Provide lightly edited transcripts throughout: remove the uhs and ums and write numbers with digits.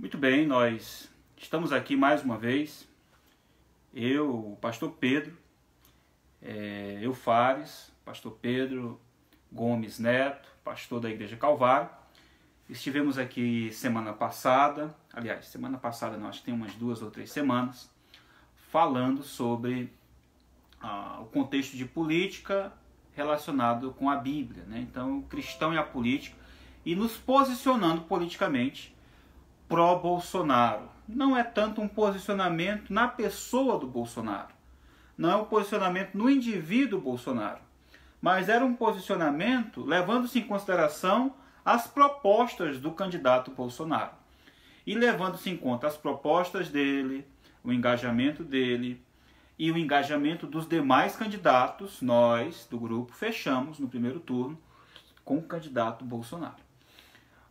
Muito bem, nós estamos aqui mais uma vez, eu, o pastor Pedro, Fares, pastor Pedro Gomes Neto, pastor da Igreja Calvário. Estivemos aqui semana passada não, acho que tem umas 2 ou 3 semanas, falando sobre o contexto de política relacionado com a Bíblia, né? Então, o cristão e a política, e nos posicionando politicamente pró-Bolsonaro. Não é tanto um posicionamento na pessoa do Bolsonaro, não é um posicionamento no indivíduo Bolsonaro, mas era um posicionamento levando-se em consideração as propostas do candidato Bolsonaro e levando-se em conta as propostas dele, o engajamento dele e o engajamento dos demais candidatos. Nós, do grupo, fechamos no primeiro turno com o candidato Bolsonaro.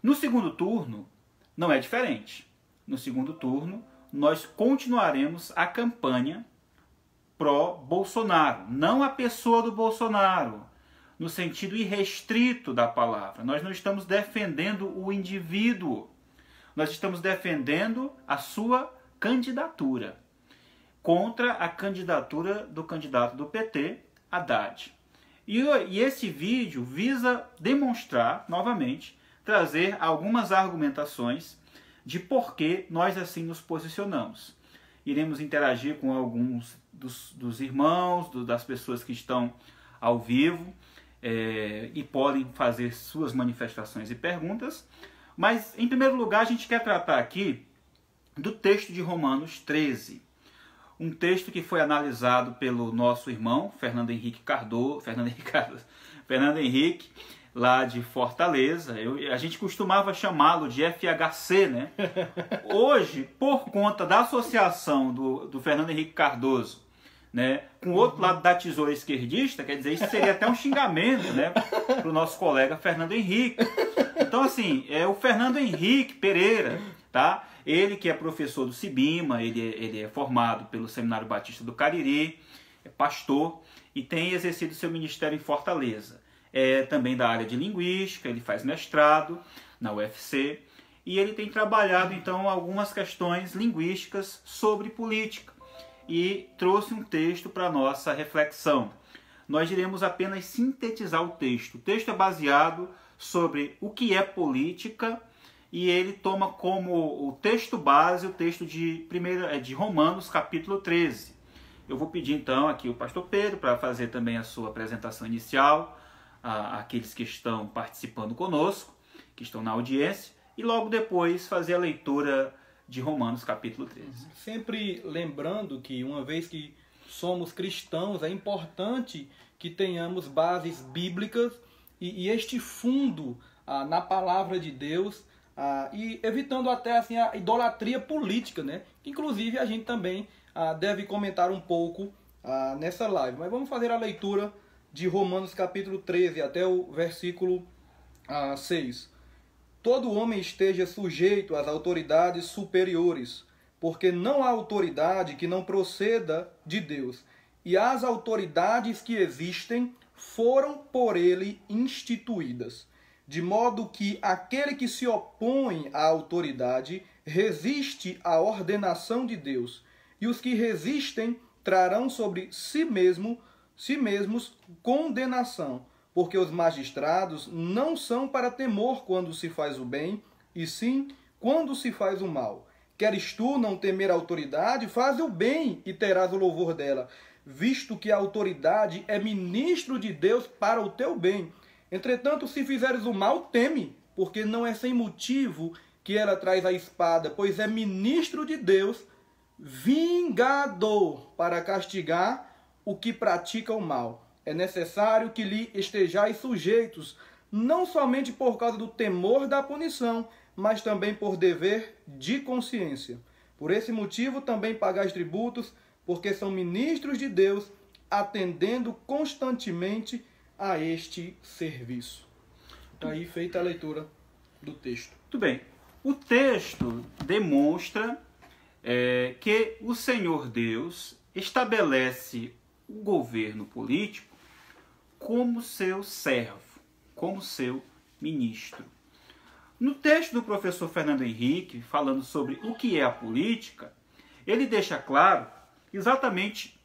No segundo turno, não é diferente. No segundo turno, nós continuaremos a campanha pró-Bolsonaro, não a pessoa do Bolsonaro, no sentido irrestrito da palavra. Nós não estamos defendendo o indivíduo, nós estamos defendendo a sua candidatura contra a candidatura do candidato do PT, Haddad. E esse vídeo visa demonstrar, novamente, trazer algumas argumentações de por que nós assim nos posicionamos. Iremos interagir com alguns dos irmãos, das pessoas que estão ao vivo e podem fazer suas manifestações e perguntas. Mas, em primeiro lugar, a gente quer tratar aqui do texto de Romanos 13. Um texto que foi analisado pelo nosso irmão, Fernando Henrique, lá de Fortaleza. A gente costumava chamá-lo de FHC, né? Hoje, por conta da associação do Fernando Henrique Cardoso, né, com o outro lado da tesoura esquerdista, quer dizer, isso seria até um xingamento, né, para o nosso colega Fernando Henrique. Então, assim, é o Fernando Henrique Pereira, tá? Ele que é professor do Cibima, ele é formado pelo Seminário Batista do Cariri, é pastor e tem exercido seu ministério em Fortaleza. É também da área de linguística, ele faz mestrado na UFC e ele tem trabalhado então algumas questões linguísticas sobre política e trouxe um texto para nossa reflexão. Nós iremos apenas sintetizar o texto. O texto é baseado sobre o que é política e ele toma como o texto base o texto de Romanos, capítulo 13. Eu vou pedir então aqui o pastor Pedro para fazer também a sua apresentação inicial, àqueles que estão participando conosco, que estão na audiência, e logo depois fazer a leitura de Romanos capítulo 13. Sempre lembrando que, uma vez que somos cristãos, é importante que tenhamos bases bíblicas e este fundo na palavra de Deus, e evitando até assim, a idolatria política, né? Inclusive a gente também deve comentar um pouco nessa live. Mas vamos fazer a leitura de Romanos capítulo 13 até o versículo 6. Todo homem esteja sujeito às autoridades superiores, porque não há autoridade que não proceda de Deus, e as autoridades que existem foram por ele instituídas, de modo que aquele que se opõe à autoridade resiste à ordenação de Deus, e os que resistem trarão sobre si mesmos condenação, porque os magistrados não são para temor quando se faz o bem, e sim quando se faz o mal. Queres tu não temer a autoridade? Faze o bem e terás o louvor dela, visto que a autoridade é ministro de Deus para o teu bem. Entretanto, se fizeres o mal, teme, porque não é sem motivo que ela traz a espada, pois é ministro de Deus, vingador para castigar o que pratica o mal. É necessário que lhe estejais sujeitos, não somente por causa do temor da punição, mas também por dever de consciência. Por esse motivo também pagais tributos, porque são ministros de Deus, atendendo constantemente a este serviço. Está aí feita a leitura do texto. Muito bem. O texto demonstra que o Senhor Deus estabelece o governo político como seu servo, como seu ministro. No texto do professor Fernando Henrique, falando sobre o que é a política, ele deixa claro exatamente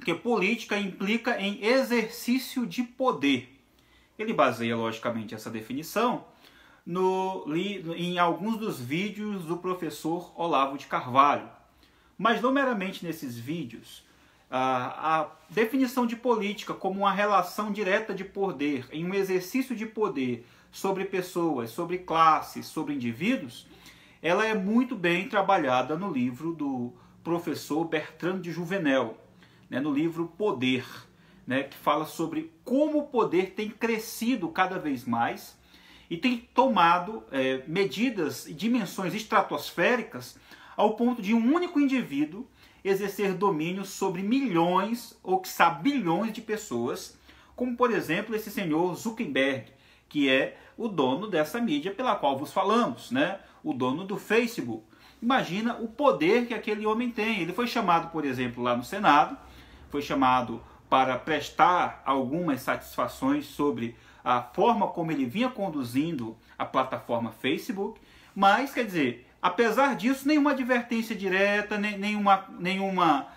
que política implica em exercício de poder. Ele baseia, logicamente, essa definição em alguns dos vídeos do professor Olavo de Carvalho. Mas não meramente nesses vídeos. A definição de política como uma relação direta de poder, em um exercício de poder sobre pessoas, sobre classes, sobre indivíduos, ela é muito bem trabalhada no livro do professor Bertrand de Jouvenel, no livro Poder, que fala sobre como o poder tem crescido cada vez mais e tem tomado medidas e dimensões estratosféricas ao ponto de um único indivíduo exercer domínio sobre milhões ou quiçá bilhões de pessoas, como por exemplo esse senhor Zuckerberg, que é o dono dessa mídia pela qual vos falamos, o dono do Facebook. Imagina o poder que aquele homem tem. Ele foi chamado, por exemplo, lá no Senado, foi chamado para prestar algumas satisfações sobre a forma como ele vinha conduzindo a plataforma Facebook, mas, quer dizer, apesar disso, nenhuma advertência direta, nenhuma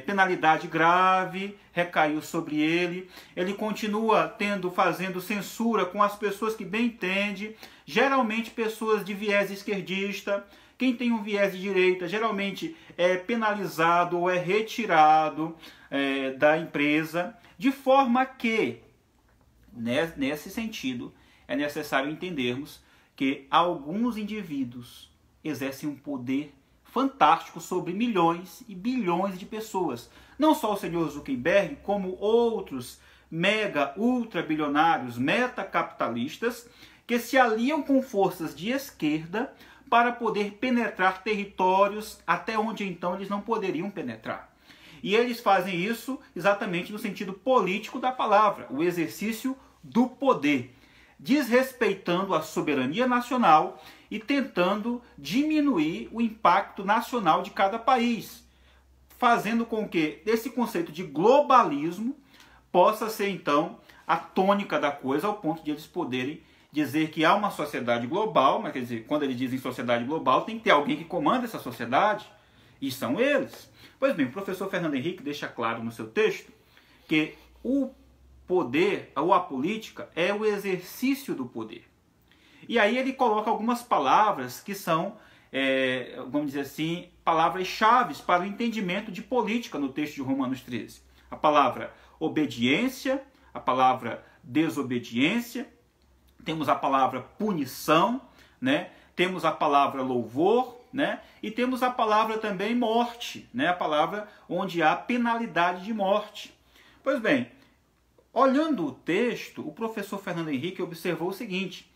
penalidade grave recaiu sobre ele. Ele continua fazendo censura com as pessoas que bem entende, geralmente pessoas de viés esquerdista. Quem tem um viés de direita geralmente é penalizado ou é retirado da empresa, de forma que, nesse sentido, é necessário entendermos que alguns indivíduos exercem um poder fantástico sobre milhões e bilhões de pessoas. Não só o senhor Zuckerberg, como outros mega, ultra bilionários, metacapitalistas, que se aliam com forças de esquerda para poder penetrar territórios até onde então eles não poderiam penetrar. E eles fazem isso exatamente no sentido político da palavra, o exercício do poder, desrespeitando a soberania nacional e tentando diminuir o impacto nacional de cada país, fazendo com que esse conceito de globalismo possa ser então a tônica da coisa, ao ponto de eles poderem dizer que há uma sociedade global, mas quer dizer, quando eles dizem sociedade global, tem que ter alguém que comanda essa sociedade, e são eles. Pois bem, o professor Fernando Henrique deixa claro no seu texto que o poder, ou a política, é o exercício do poder. E aí ele coloca algumas palavras que são, vamos dizer assim, palavras-chave para o entendimento de política no texto de Romanos 13. A palavra obediência, a palavra desobediência, temos a palavra punição, temos a palavra louvor, e temos a palavra também morte, a palavra onde há penalidade de morte. Pois bem, olhando o texto, o professor Fernando Henrique observou o seguinte,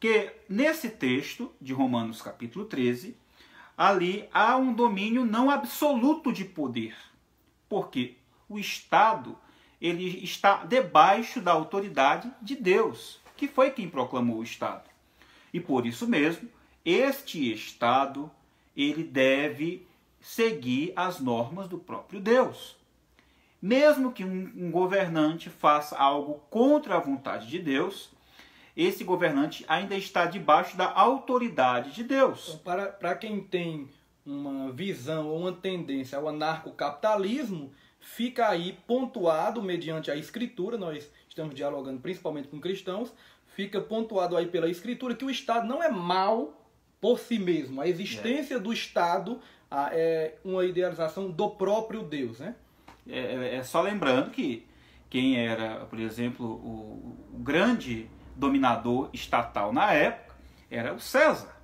que nesse texto de Romanos capítulo 13, ali há um domínio não absoluto de poder, porque o Estado ele está debaixo da autoridade de Deus, que foi quem proclamou o Estado. E por isso mesmo, este Estado ele deve seguir as normas do próprio Deus. Mesmo que um governante faça algo contra a vontade de Deus, esse governante ainda está debaixo da autoridade de Deus. Para quem tem uma visão ou uma tendência ao anarcocapitalismo, fica aí pontuado mediante a Escritura, nós estamos dialogando principalmente com cristãos, fica pontuado aí pela Escritura que o Estado não é mal por si mesmo. A existência do Estado é uma idealização do próprio Deus, É só lembrando que quem era, por exemplo, o grande dominador estatal na época era o César,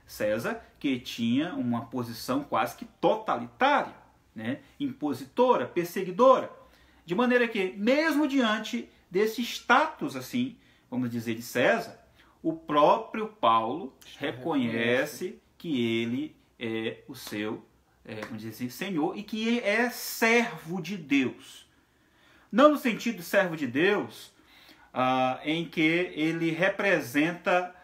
César, que tinha uma posição quase que totalitária, impositora, perseguidora, de maneira que, mesmo diante desse status, assim, vamos dizer, de César, o próprio Paulo reconhece que ele é o seu, vamos dizer assim, Senhor, e que é servo de Deus. Não no sentido de servo de Deus, em que ele representa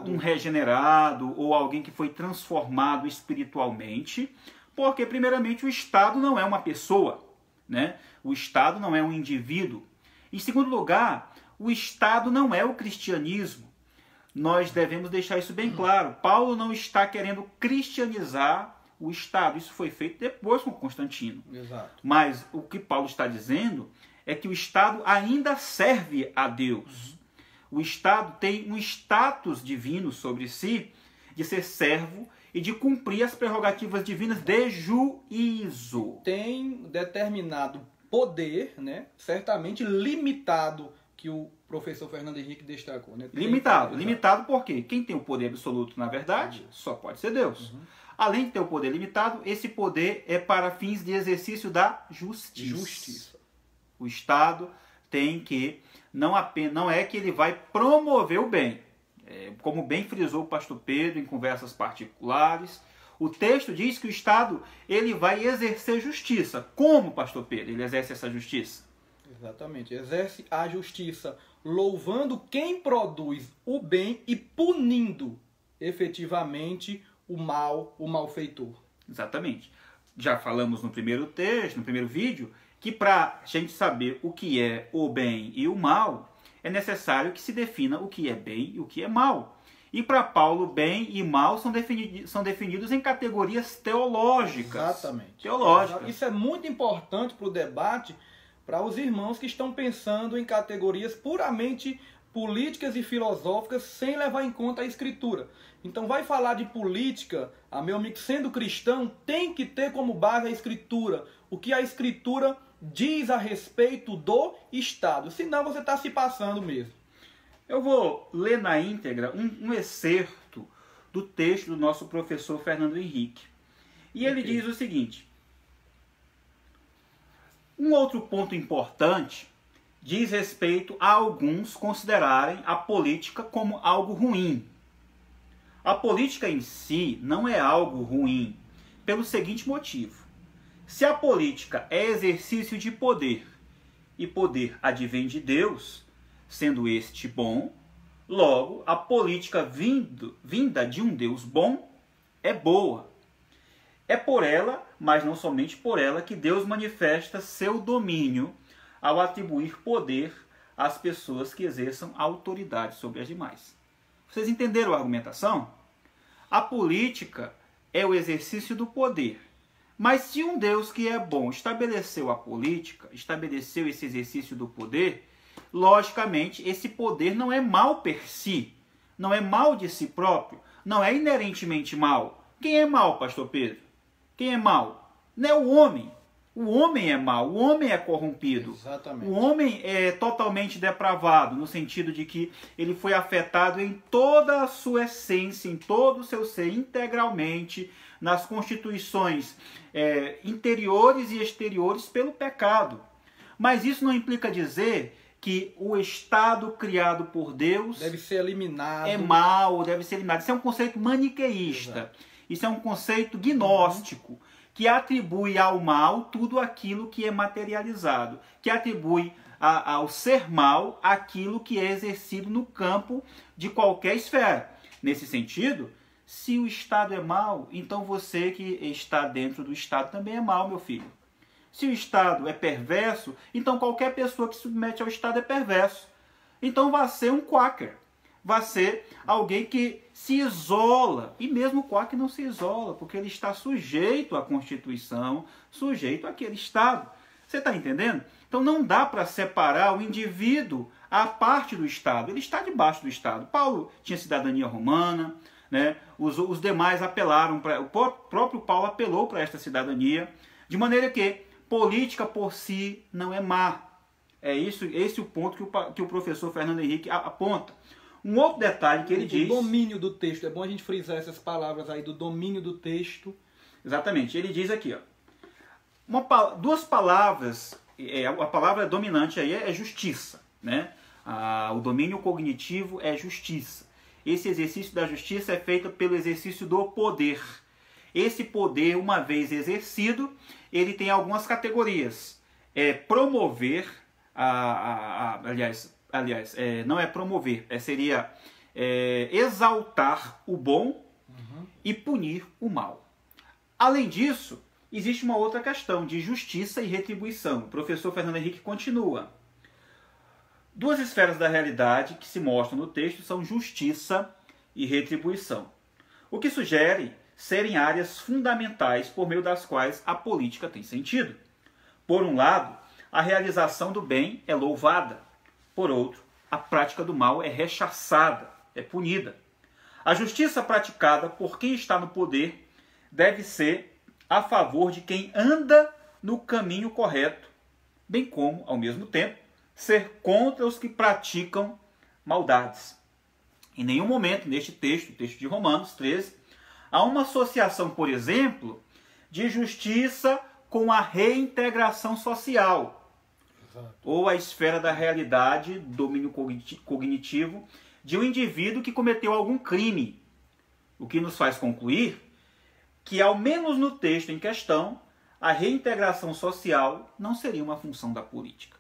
um regenerado ou alguém que foi transformado espiritualmente, porque, primeiramente, o Estado não é uma pessoa, o Estado não é um indivíduo. Em segundo lugar, O Estado não é o cristianismo. Nós devemos deixar isso bem claro. Paulo não está querendo cristianizar o Estado. Isso foi feito depois com Constantino. Exato. Mas o que Paulo está dizendo é que o Estado ainda serve a Deus. O Estado tem um status divino sobre si, de ser servo e de cumprir as prerrogativas divinas de juízo. Tem determinado poder, né, certamente limitado, que o professor Fernando Henrique destacou. Né? Limitado por quê? Quem tem o poder absoluto, na verdade, só pode ser Deus. Além de ter o poder limitado, esse poder é para fins de exercício da justiça. O Estado tem que, não é que ele vai promover o bem. Como bem frisou o pastor Pedro em conversas particulares, o texto diz que o Estado ele vai exercer justiça. Como, pastor Pedro, ele exerce essa justiça? Exatamente. Exerce a justiça, louvando quem produz o bem e punindo efetivamente o malfeitor. Exatamente. Já falamos no primeiro texto, no primeiro vídeo, que para a gente saber o que é o bem e o mal, é necessário que se defina o que é bem e o que é mal. E para Paulo, bem e mal são definidos em categorias teológicas. Exatamente. Teológicas. Isso é muito importante para o debate, para os irmãos que estão pensando em categorias puramente políticas e filosóficas sem levar em conta a Escritura. Então vai falar de política, meu amigo, sendo cristão, tem que ter como base a Escritura. O que a Escritura diz a respeito do Estado. Senão você está se passando mesmo. Eu vou ler na íntegra um excerto do texto do nosso professor Fernando Henrique. E ele diz o seguinte: um outro ponto importante diz respeito a alguns considerarem a política como algo ruim. A política em si não é algo ruim, pelo seguinte motivo. Se a política é exercício de poder, e poder advém de Deus, sendo este bom, logo a política vinda de um Deus bom é boa. É por ela, mas não somente por ela, que Deus manifesta seu domínio ao atribuir poder às pessoas que exerçam autoridade sobre as demais. Vocês entenderam a argumentação? A política é o exercício do poder. Mas se um Deus que é bom estabeleceu a política, estabeleceu esse exercício do poder, logicamente esse poder não é mal per si, não é mal de si próprio, não é inerentemente mal. Quem é mal, pastor Pedro? Quem é mal? Não é o homem. O homem é mau, o homem é corrompido. Exatamente. O homem é totalmente depravado, no sentido de que ele foi afetado em toda a sua essência, em todo o seu ser, integralmente, nas constituições interiores e exteriores pelo pecado. Mas isso não implica dizer que o Estado criado por Deus deve ser eliminado. É mau, deve ser eliminado. Isso é um conceito maniqueísta. Exato. Isso é um conceito gnóstico, que atribui ao mal tudo aquilo que é materializado, que atribui ao ser mal aquilo que é exercido no campo de qualquer esfera. Nesse sentido, se o Estado é mau, então você que está dentro do Estado também é mau, meu filho. Se o Estado é perverso, então qualquer pessoa que se submete ao Estado é perverso. Então vai ser um quaker. Vai ser alguém que se isola. E mesmo o quaker não se isola, porque ele está sujeito à Constituição, sujeito àquele Estado. Você está entendendo? Então não dá para separar o indivíduo à parte do Estado. Ele está debaixo do Estado. Paulo tinha cidadania romana, né? Os demais apelaram para... O próprio Paulo apelou para esta cidadania, de maneira que política por si não é má. Esse é o ponto que o professor Fernando Henrique aponta. Um outro detalhe que ele diz... O domínio do texto. É bom a gente frisar essas palavras aí do domínio do texto. Exatamente. Ele diz aqui, ó, duas palavras, a palavra dominante aí é justiça, né? O domínio cognitivo é justiça. Esse exercício da justiça é feito pelo exercício do poder. Esse poder, uma vez exercido, ele tem algumas categorias. Promover, não é promover, seria exaltar o bom e punir o mal. Além disso, existe uma outra questão de justiça e retribuição. O professor Fernando Henrique continua. Duas esferas da realidade que se mostram no texto são justiça e retribuição, o que sugere serem áreas fundamentais por meio das quais a política tem sentido. Por um lado, a realização do bem é louvada. Por outro, a prática do mal é rechaçada, é punida. A justiça praticada por quem está no poder deve ser a favor de quem anda no caminho correto, bem como, ao mesmo tempo, ser contra os que praticam maldades. Em nenhum momento neste texto, o texto de Romanos 13, há uma associação, por exemplo, de justiça com a reintegração social, exato, ou a esfera da realidade, domínio cognitivo, de um indivíduo que cometeu algum crime, o que nos faz concluir que, ao menos no texto em questão, a reintegração social não seria uma função da política.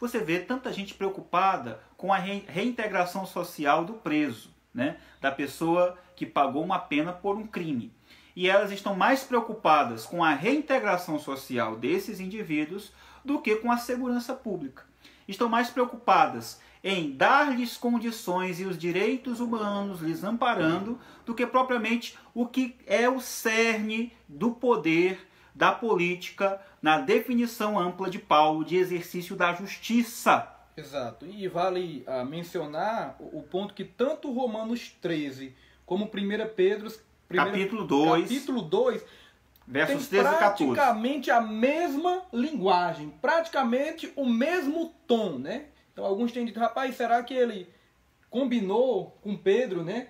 Você vê tanta gente preocupada com a reintegração social do preso, né? Da pessoa que pagou uma pena por um crime. E elas estão mais preocupadas com a reintegração social desses indivíduos do que com a segurança pública. Estão mais preocupadas em dar-lhes condições e os direitos humanos lhes amparando do que propriamente o que é o cerne do poder da política na definição ampla de Paulo de exercício da justiça. Exato. E vale mencionar o ponto que tanto Romanos 13 como 1 Pedro... Capítulo 2, versos 13 e 14. Praticamente a mesma linguagem, praticamente o mesmo tom, né? Então alguns têm dito, rapaz, será que ele combinou com Pedro, né?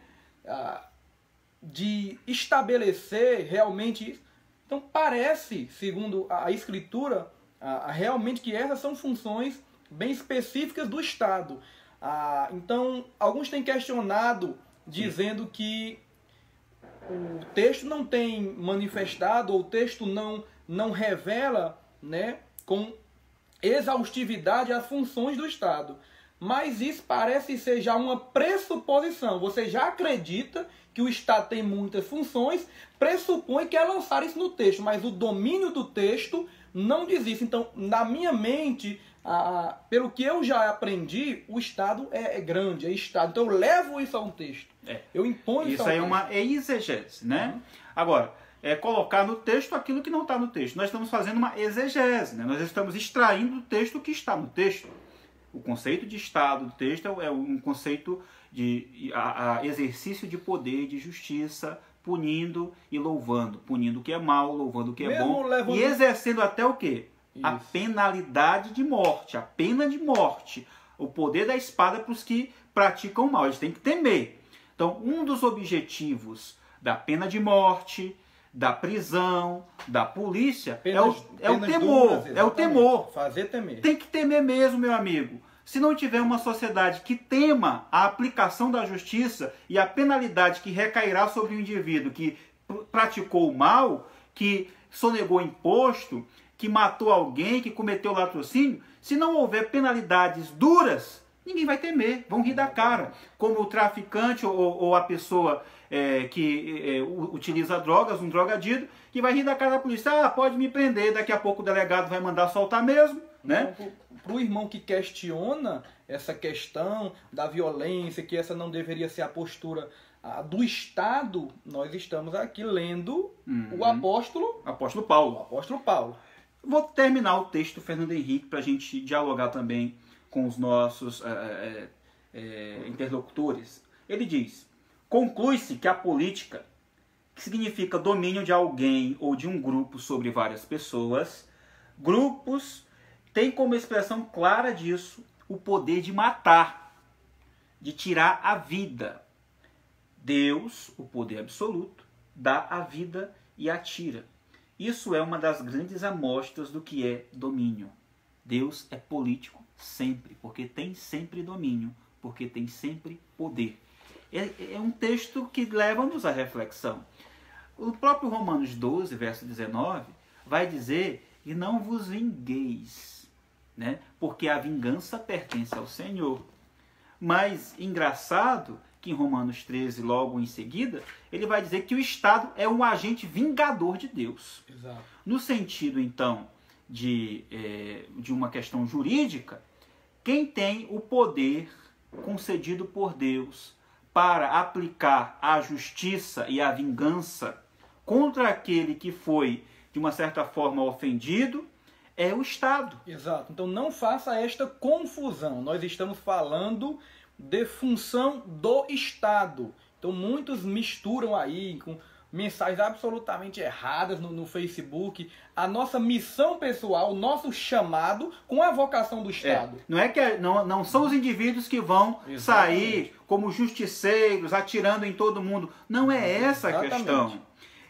De estabelecer realmente isso? Então parece, segundo a Escritura, realmente que essas são funções bem específicas do Estado. Então alguns têm questionado, dizendo que o texto não tem manifestado, ou o texto não revela, né, com exaustividade as funções do Estado. Mas isso parece ser já uma pressuposição. Você já acredita que o Estado tem muitas funções, pressupõe que é lançar isso no texto, mas o domínio do texto não diz isso. Então, na minha mente, pelo que eu já aprendi, o Estado é grande, é Estado. Então eu levo isso a um texto. Eu imponho isso a um texto. Isso aí é uma exegese, né? Uhum. Agora, é colocar no texto aquilo que não está no texto. Nós estamos fazendo uma exegese, né? Nós estamos extraindo do texto o que está no texto. O conceito de Estado do texto é um conceito de exercício de poder, de justiça, punindo e louvando. Punindo o que é mal, louvando o que é bom. E exercendo até o quê? Isso. A penalidade de morte, a pena de morte. O poder da espada para os que praticam mal. Eles têm que temer. Então, um dos objetivos da pena de morte, da prisão, da polícia, é o temor. É o temor. Fazer temer. Tem que temer mesmo, meu amigo. Se não tiver uma sociedade que tema a aplicação da justiça e a penalidade que recairá sobre o indivíduo que praticou o mal, que sonegou imposto, que matou alguém, que cometeu latrocínio, se não houver penalidades duras, ninguém vai temer, vão rir da cara. Como o traficante ou a pessoa que utiliza drogas, um drogadido, que vai rir da cara da polícia. Pode me prender, daqui a pouco o delegado vai mandar soltar mesmo. Né? Então, para o irmão que questiona essa questão da violência, que essa não deveria ser a postura do Estado, nós estamos aqui lendo o apóstolo Paulo. O apóstolo Paulo. Vou terminar o texto do Fernando Henrique para a gente dialogar também com os nossos interlocutores. Ele diz: conclui-se que a política, que significa domínio de alguém ou de um grupo sobre várias pessoas, grupos tem como expressão clara disso o poder de matar, de tirar a vida. Deus, o poder absoluto, dá a vida e a tira. Isso é uma das grandes amostras do que é domínio. Deus é político sempre, porque tem sempre domínio, porque tem sempre poder. É um texto que leva-nos à reflexão. O próprio Romanos 12, verso 19, vai dizer: e não vos vingueis, né? Porque a vingança pertence ao Senhor. Mas, engraçado, que em Romanos 13, logo em seguida, ele vai dizer que o Estado é um agente vingador de Deus. Exato. No sentido, então, de uma questão jurídica, Quem tem o poder concedido por Deus para aplicar a justiça e a vingança contra aquele que foi, de uma certa forma, ofendido, é o Estado. Exato. Então não faça esta confusão. Nós estamos falando de função do Estado. Então muitos misturam aí com mensagens absolutamente erradas no Facebook, a nossa missão pessoal, o nosso chamado com a vocação do Estado. Não é que não são os indivíduos que vão sair como justiceiros, atirando em todo mundo. Não é essa a questão.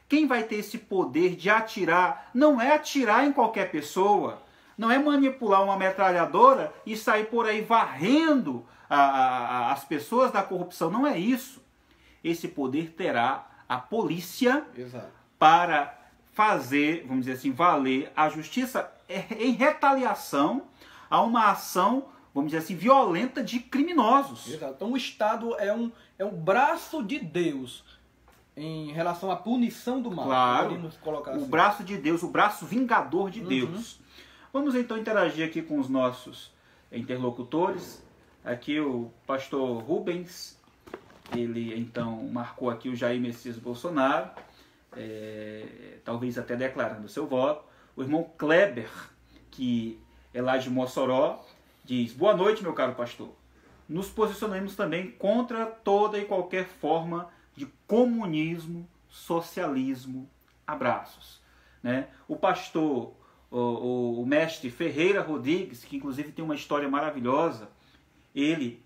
Quem vai ter esse poder de atirar, não é atirar em qualquer pessoa, não é manipular uma metralhadora e sair por aí varrendo as pessoas da corrupção, não é isso. Esse poder terá a polícia para fazer, vamos dizer assim, valer a justiça em retaliação a uma ação, vamos dizer assim, violenta de criminosos. Exato. Então o Estado é um braço de Deus em relação à punição do mal. Claro, colocar assim. O braço de Deus, o braço vingador de Deus. Vamos então interagir aqui com os nossos interlocutores. Aqui o pastor Rubens, ele então marcou aqui o Jair Messias Bolsonaro, talvez até declarando seu voto. O irmão Kleber, que é lá de Mossoró, diz: boa noite, meu caro pastor. Nos posicionamos também contra toda e qualquer forma de comunismo, socialismo, abraços. Né? O pastor, o mestre Ferreira Rodrigues, que inclusive tem uma história maravilhosa, ele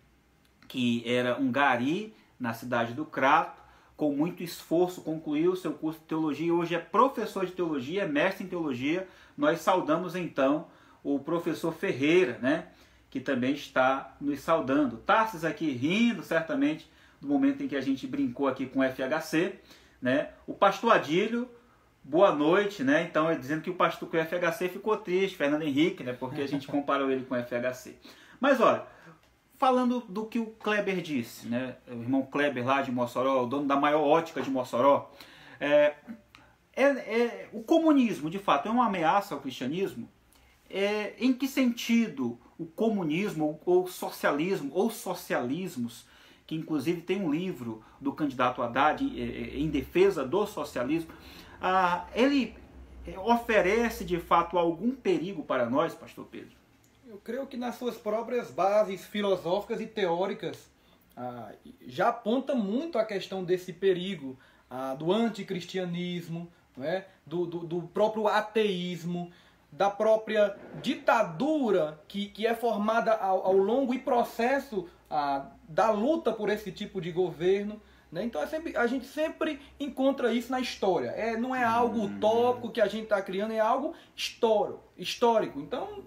que era um gari na cidade do Crato, com muito esforço concluiu seu curso de teologia e hoje é professor de teologia, é mestre em teologia. Nós saudamos então o professor Ferreira, né, que também está nos saudando. Tarsis aqui rindo certamente do momento em que a gente brincou aqui com o FHC, né? O pastor Adílio, boa noite, né? Então, dizendo que o pastor com o FHC ficou triste, Fernando Henrique, né? Porque a gente comparou ele com o FHC. Mas olha, falando do que o Kleber disse, né? O irmão Kleber lá de Mossoró, o dono da maior ótica de Mossoró, o comunismo, de fato, é uma ameaça ao cristianismo? Em que sentido o comunismo ou socialismo ou socialismos, que inclusive tem um livro do candidato Haddad em defesa do socialismo, ele oferece de fato algum perigo para nós, pastor Pedro? Eu creio que nas suas próprias bases filosóficas e teóricas já aponta muito a questão desse perigo, do anticristianismo, né? do próprio ateísmo, da própria ditadura que é formada ao longo e processo da luta por esse tipo de governo. Né? Então a gente sempre encontra isso na história. Não é algo utópico que a gente está criando, é algo histórico. Então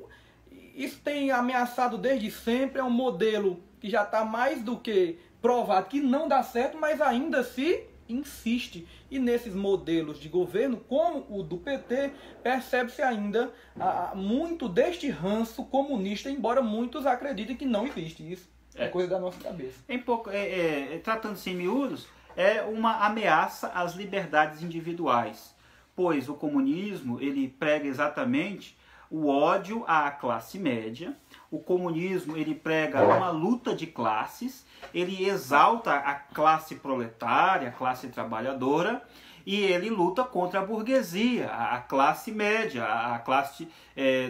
isso tem ameaçado desde sempre, é um modelo que já está mais do que provado que não dá certo, mas ainda se insiste. E nesses modelos de governo, como o do PT, percebe-se ainda muito deste ranço comunista, embora muitos acreditem que não existe isso. É coisa da nossa cabeça. Tratando-se em miúdos, é uma ameaça às liberdades individuais, pois o comunismo ele prega exatamente o ódio à classe média. O comunismo ele prega uma luta de classes, ele exalta a classe proletária, a classe trabalhadora, e ele luta contra a burguesia, a classe média, a classe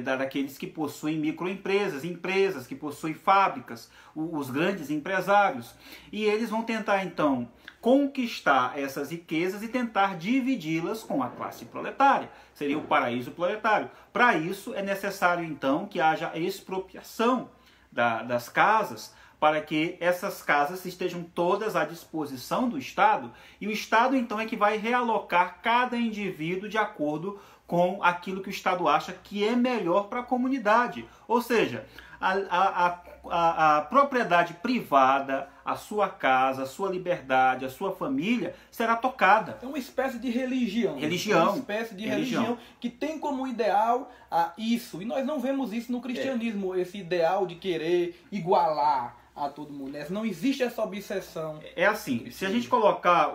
daqueles que possuem microempresas, empresas que possuem fábricas, os grandes empresários. E eles vão tentar então conquistar essas riquezas e tentar dividi-las com a classe proletária. Seria o paraíso proletário. Para isso é necessário então que haja expropriação das casas, para que essas casas estejam todas à disposição do Estado, e o Estado então é que vai realocar cada indivíduo de acordo com aquilo que o Estado acha que é melhor para a comunidade. Ou seja, a propriedade privada, a sua casa, a sua liberdade, a sua família será tocada. É uma espécie de religião. É uma espécie de religião que tem como ideal isso. E nós não vemos isso no cristianismo, esse ideal de querer igualar a todo mundo. Não existe essa obsessão. É assim, se a gente colocar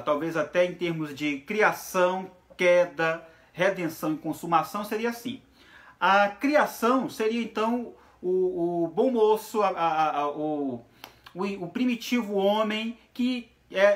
talvez até em termos de criação, queda, redenção e consumação, seria assim. A criação seria então o bom moço, o primitivo homem que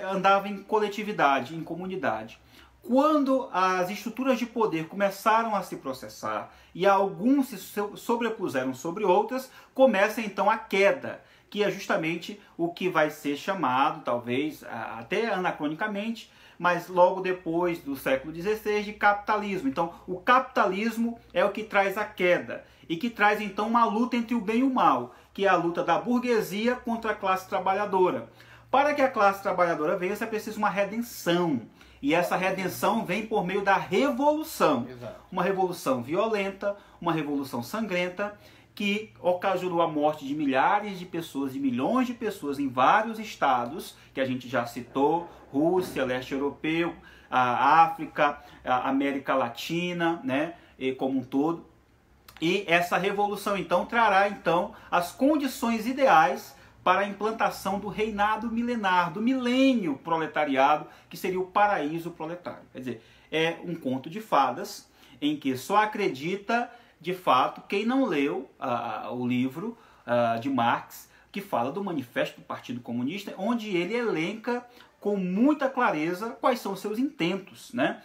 andava em coletividade, em comunidade. Quando as estruturas de poder começaram a se processar e alguns se sobrepuseram sobre outras, começa então a queda, que é justamente o que vai ser chamado, talvez até anacronicamente, mas logo depois do século XVI, de capitalismo. Então, o capitalismo é o que traz a queda e que traz então uma luta entre o bem e o mal, que é a luta da burguesia contra a classe trabalhadora. Para que a classe trabalhadora vença, é preciso uma redenção. E essa redenção vem por meio da revolução. Exato. Uma revolução violenta, uma revolução sangrenta, que ocasionou a morte de milhares de pessoas, de milhões de pessoas em vários estados, que a gente já citou, Rússia, leste europeu, a África, a América Latina, né, como um todo. E essa revolução, então, trará então as condições ideais para a implantação do reinado milenar, do milênio proletariado, que seria o paraíso proletário. Quer dizer, é um conto de fadas em que só acredita, de fato, quem não leu o livro de Marx, que fala do Manifesto do Partido Comunista, onde ele elenca com muita clareza quais são os seus intentos, né?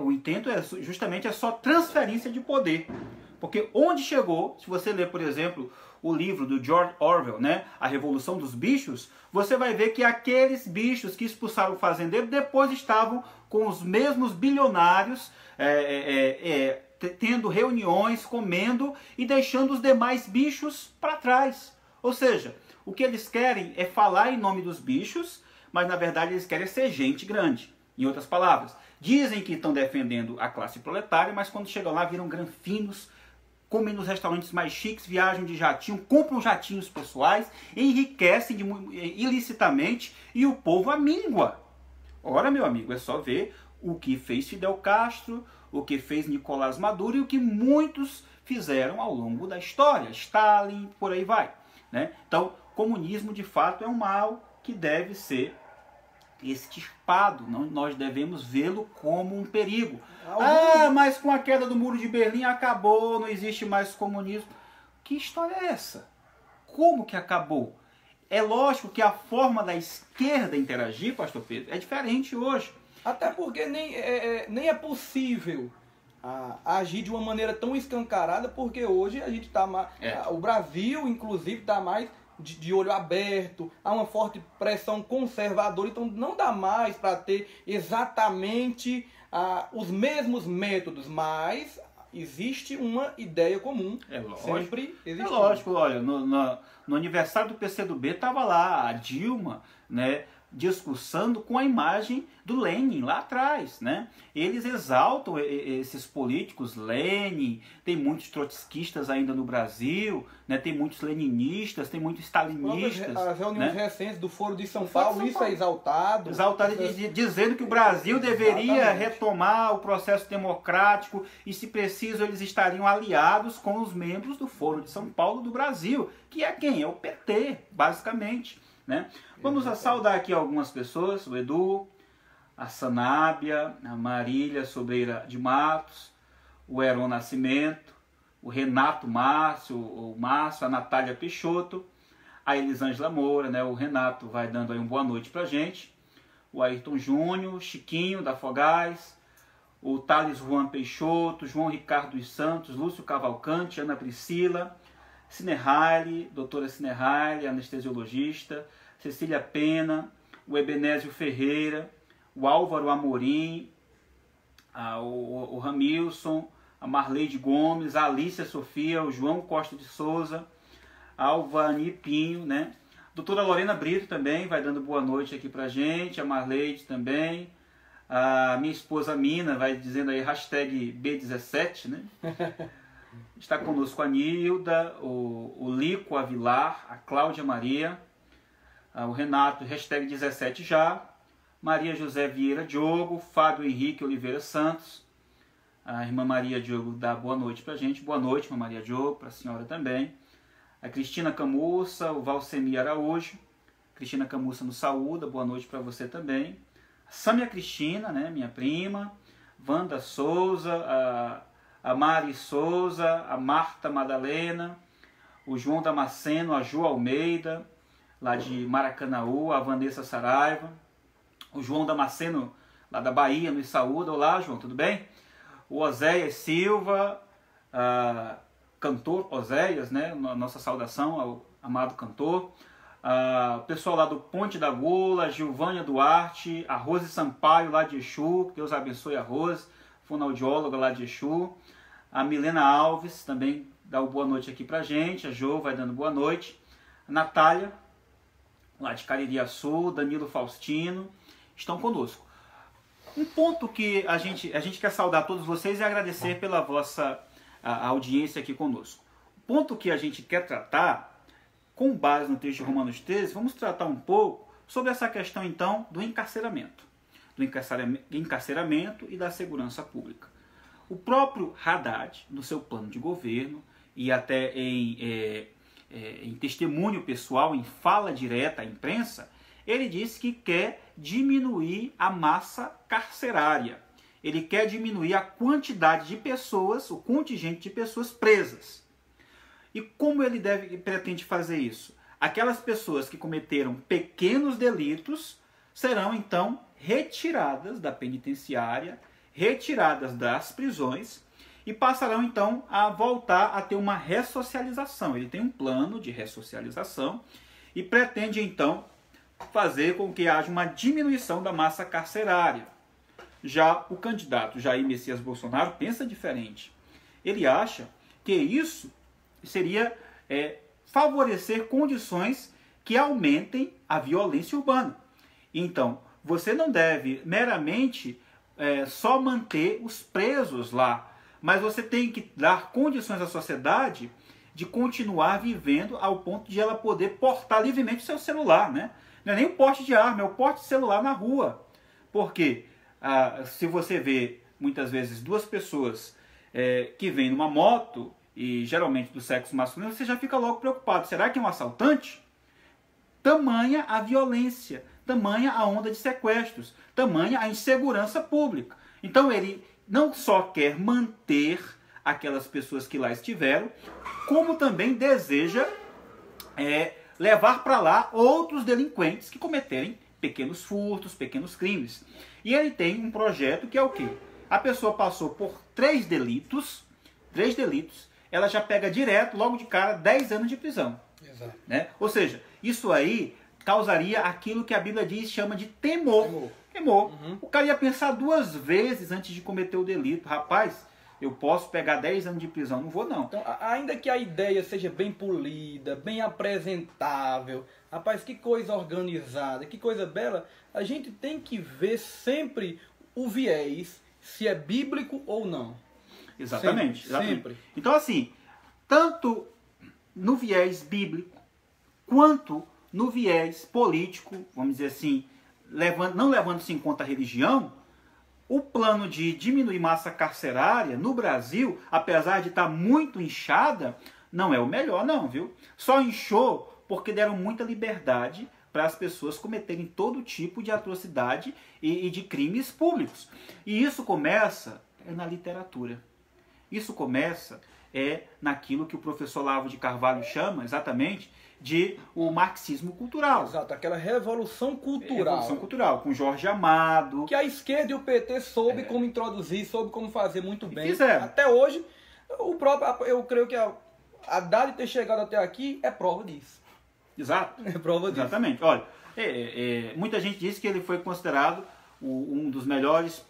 O intento justamente só transferência de poder. Porque onde chegou, se você ler, por exemplo, o livro do George Orwell, né, A Revolução dos Bichos, você vai ver que aqueles bichos que expulsaram o fazendeiro depois estavam com os mesmos bilionários, tendo reuniões, comendo e deixando os demais bichos para trás. Ou seja, o que eles querem é falar em nome dos bichos, mas na verdade eles querem ser gente grande. Em outras palavras, dizem que estão defendendo a classe proletária, mas quando chegam lá viram granfinos, comem nos restaurantes mais chiques, viajam de jatinho, compram jatinhos pessoais, enriquecem ilicitamente e o povo amíngua. Ora, meu amigo, é só ver o que fez Fidel Castro, o que fez Nicolás Maduro e o que muitos fizeram ao longo da história. Stalin, por aí vai, né? Então, comunismo de fato é um mal que deve ser extirpado. Não, nós devemos vê-lo como um perigo. Mas com a queda do Muro de Berlim acabou, não existe mais comunismo. Que história é essa? Como que acabou? É lógico que a forma da esquerda interagir, pastor Pedro, é diferente hoje. Até porque nem é possível agir de uma maneira tão escancarada, porque hoje a gente está mais... O Brasil, inclusive, está mais de olho aberto, há uma forte pressão conservadora, então não dá mais para ter exatamente os mesmos métodos, mas existe uma ideia comum. É lógico. Sempre existe. É lógico, olha, no aniversário do PCdoB estava lá a Dilma, né, discursando com a imagem do Lenin lá atrás, né? Eles exaltam esses políticos, Lenin, tem muitos trotskistas ainda no Brasil, né? Tem muitos leninistas, tem muitos stalinistas. As reuniões recentes do Foro de São Paulo, isso é exaltado. Exaltado, dizendo que o Brasil deveria retomar o processo democrático e, se preciso, eles estariam aliados com os membros do Foro de São Paulo do Brasil, que é quem? É o PT, basicamente. Né? Vamos saudar aqui algumas pessoas, o Edu, a Sanábia, a Marília Sobreira de Matos, o Heron Nascimento, o Renato Márcio, o Márcio, a Natália Peixoto, a Elisângela Moura, né? O Renato vai dando aí uma boa noite pra gente, o Ayrton Júnior, o Chiquinho da Fogás, o Thales Juan Peixoto, João Ricardo dos Santos, Lúcio Cavalcante, Ana Priscila, Cinerraile, doutora Cinerraile, anestesiologista, Cecília Pena, o Ebenésio Ferreira, o Álvaro Amorim, o Ramilson, a Marleide Gomes, a Alícia Sofia, o João Costa de Souza, a Alvani Pinho, né? Doutora Lorena Brito também vai dando boa noite aqui pra gente, a Marleide também, a minha esposa Mina vai dizendo aí hashtag B17, né? Está conosco a Nilda, o Lico Avilar, a Cláudia Maria, o Renato, hashtag 17 já, Maria José Vieira Diogo, Fábio Henrique Oliveira Santos, a irmã Maria Diogo dá boa noite pra gente, boa noite, irmã Maria Diogo, para a senhora também, a Cristina Camussa, o Valcemir Araújo, Cristina Camussa nos saúda, boa noite para você também, a Sâmia Cristina, né, minha prima, Wanda Souza, a Mari Souza, a Marta Madalena, o João Damasceno, a Ju Almeida, lá de Maracanaú, a Vanessa Saraiva, o João Damasceno, lá da Bahia, nos saúda. Olá, João, tudo bem? O Oséias Silva, cantor Oséias, né? Nossa saudação ao amado cantor. O pessoal lá do Ponte da Gula, a Gilvânia Duarte, a Rose Sampaio, lá de Exu, Deus abençoe a Rose, fonoaudióloga lá de Exu. A Milena Alves também dá uma boa noite aqui pra gente, a Jo vai dando boa noite. A Natália, lá de Caririaçu, Danilo Faustino, estão conosco. Um ponto que a gente quer saudar todos vocês e agradecer pela vossa audiência aqui conosco. O ponto que a gente quer tratar, com base no texto de Romanos 13, vamos tratar um pouco sobre essa questão, então, do encarceramento e da segurança pública. O próprio Haddad, no seu plano de governo, e até em testemunho pessoal, em fala direta à imprensa, ele disse que quer diminuir a massa carcerária. Ele quer diminuir a quantidade de pessoas, o contingente de pessoas presas. E como ele pretende fazer isso? Aquelas pessoas que cometeram pequenos delitos serão então retiradas da penitenciária, retiradas das prisões e passarão então a voltar a ter uma ressocialização. Ele tem um plano de ressocialização e pretende então fazer com que haja uma diminuição da massa carcerária. Já o candidato Jair Messias Bolsonaro pensa diferente. Ele acha que isso seria favorecer condições que aumentem a violência urbana. Então, você não deve meramente só manter os presos lá, mas você tem que dar condições à sociedade de continuar vivendo ao ponto de ela poder portar livremente o seu celular, né? Não é nem o porte de arma, é o porte de celular na rua. Porque se você vê muitas vezes duas pessoas que vêm numa moto, e geralmente do sexo masculino, você já fica logo preocupado. Será que é um assaltante? Tamanha a violência, tamanha a onda de sequestros, tamanha a insegurança pública. Então ele não só quer manter aquelas pessoas que lá estiveram, como também deseja levar para lá outros delinquentes que cometerem pequenos furtos, pequenos crimes. E ele tem um projeto que é o quê? A pessoa passou por 3 delitos, ela já pega direto, logo de cara, 10 anos de prisão. Exato. Né? Ou seja, isso aí causaria aquilo que a Bíblia chama de temor. Uhum. O cara ia pensar 2 vezes antes de cometer o delito. Rapaz, eu posso pegar 10 anos de prisão, não vou não. Então, ainda que a ideia seja bem polida, bem apresentável, rapaz, que coisa organizada, que coisa bela, a gente tem que ver sempre o viés, se é bíblico ou não. Exatamente. Sempre. Então, assim, tanto no viés bíblico, quanto no viés político, vamos dizer assim, não levando-se em conta a religião, o plano de diminuir massa carcerária no Brasil, apesar de estar muito inchada, não é o melhor não, viu? Só inchou porque deram muita liberdade para as pessoas cometerem todo tipo de atrocidade e de crimes públicos. E isso começa na literatura. Isso começa naquilo que o professor Olavo de Carvalho chama exatamente de o marxismo cultural. Exato, aquela revolução cultural. Revolução cultural, com Jorge Amado. Que a esquerda e o PT soube como introduzir, soube como fazer muito bem. Fizeram. Até hoje, eu creio que a Haddad ter chegado até aqui é prova disso. Exato. É prova disso. Exatamente. Olha, muita gente diz que ele foi considerado um dos melhores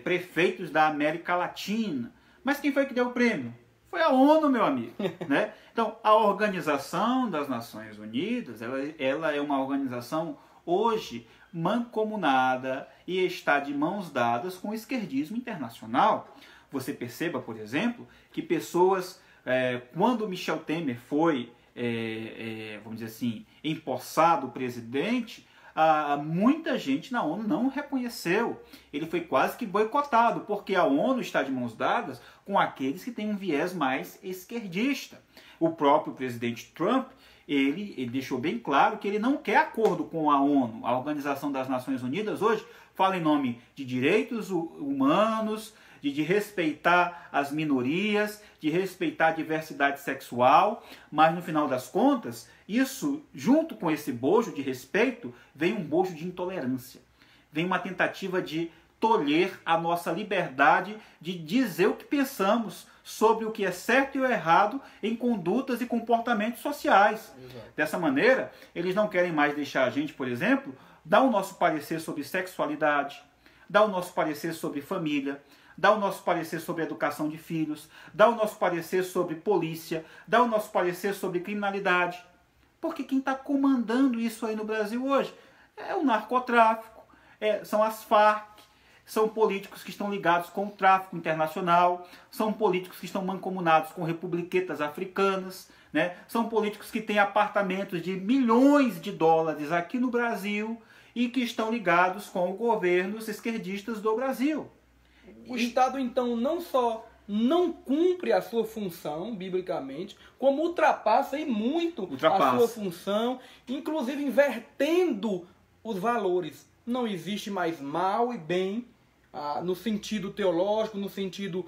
prefeitos da América Latina. Mas quem foi que deu o prêmio? Foi a ONU, meu amigo. Né? Então, a Organização das Nações Unidas, ela é uma organização hoje mancomunada e está de mãos dadas com o esquerdismo internacional. Você perceba, por exemplo, que pessoas, quando Michel Temer foi, vamos dizer assim, empossado presidente, muita gente na ONU não o reconheceu. Ele foi quase que boicotado, porque a ONU está de mãos dadas com aqueles que têm um viés mais esquerdista. O próprio presidente Trump, ele deixou bem claro que ele não quer acordo com a ONU. A Organização das Nações Unidas hoje fala em nome de direitos humanos, de respeitar as minorias, de respeitar a diversidade sexual, mas no final das contas, isso, junto com esse bojo de respeito, vem um bojo de intolerância. Vem uma tentativa de tolher a nossa liberdade de dizer o que pensamos sobre o que é certo e o errado em condutas e comportamentos sociais. Exato. Dessa maneira, eles não querem mais deixar a gente, por exemplo, dar o nosso parecer sobre sexualidade, dar o nosso parecer sobre família, dar o nosso parecer sobre educação de filhos, dar o nosso parecer sobre polícia, dar o nosso parecer sobre criminalidade. Porque quem está comandando isso aí no Brasil hoje é o narcotráfico, são as Farc, são políticos que estão ligados com o tráfico internacional, são políticos que estão mancomunados com republiquetas africanas, né? São políticos que têm apartamentos de milhões de dólares aqui no Brasil e que estão ligados com governos esquerdistas do Brasil. O Estado, então, não só não cumpre a sua função, biblicamente, como ultrapassa e muito a sua função, inclusive invertendo os valores. Não existe mais mal e bem, no sentido teológico, no sentido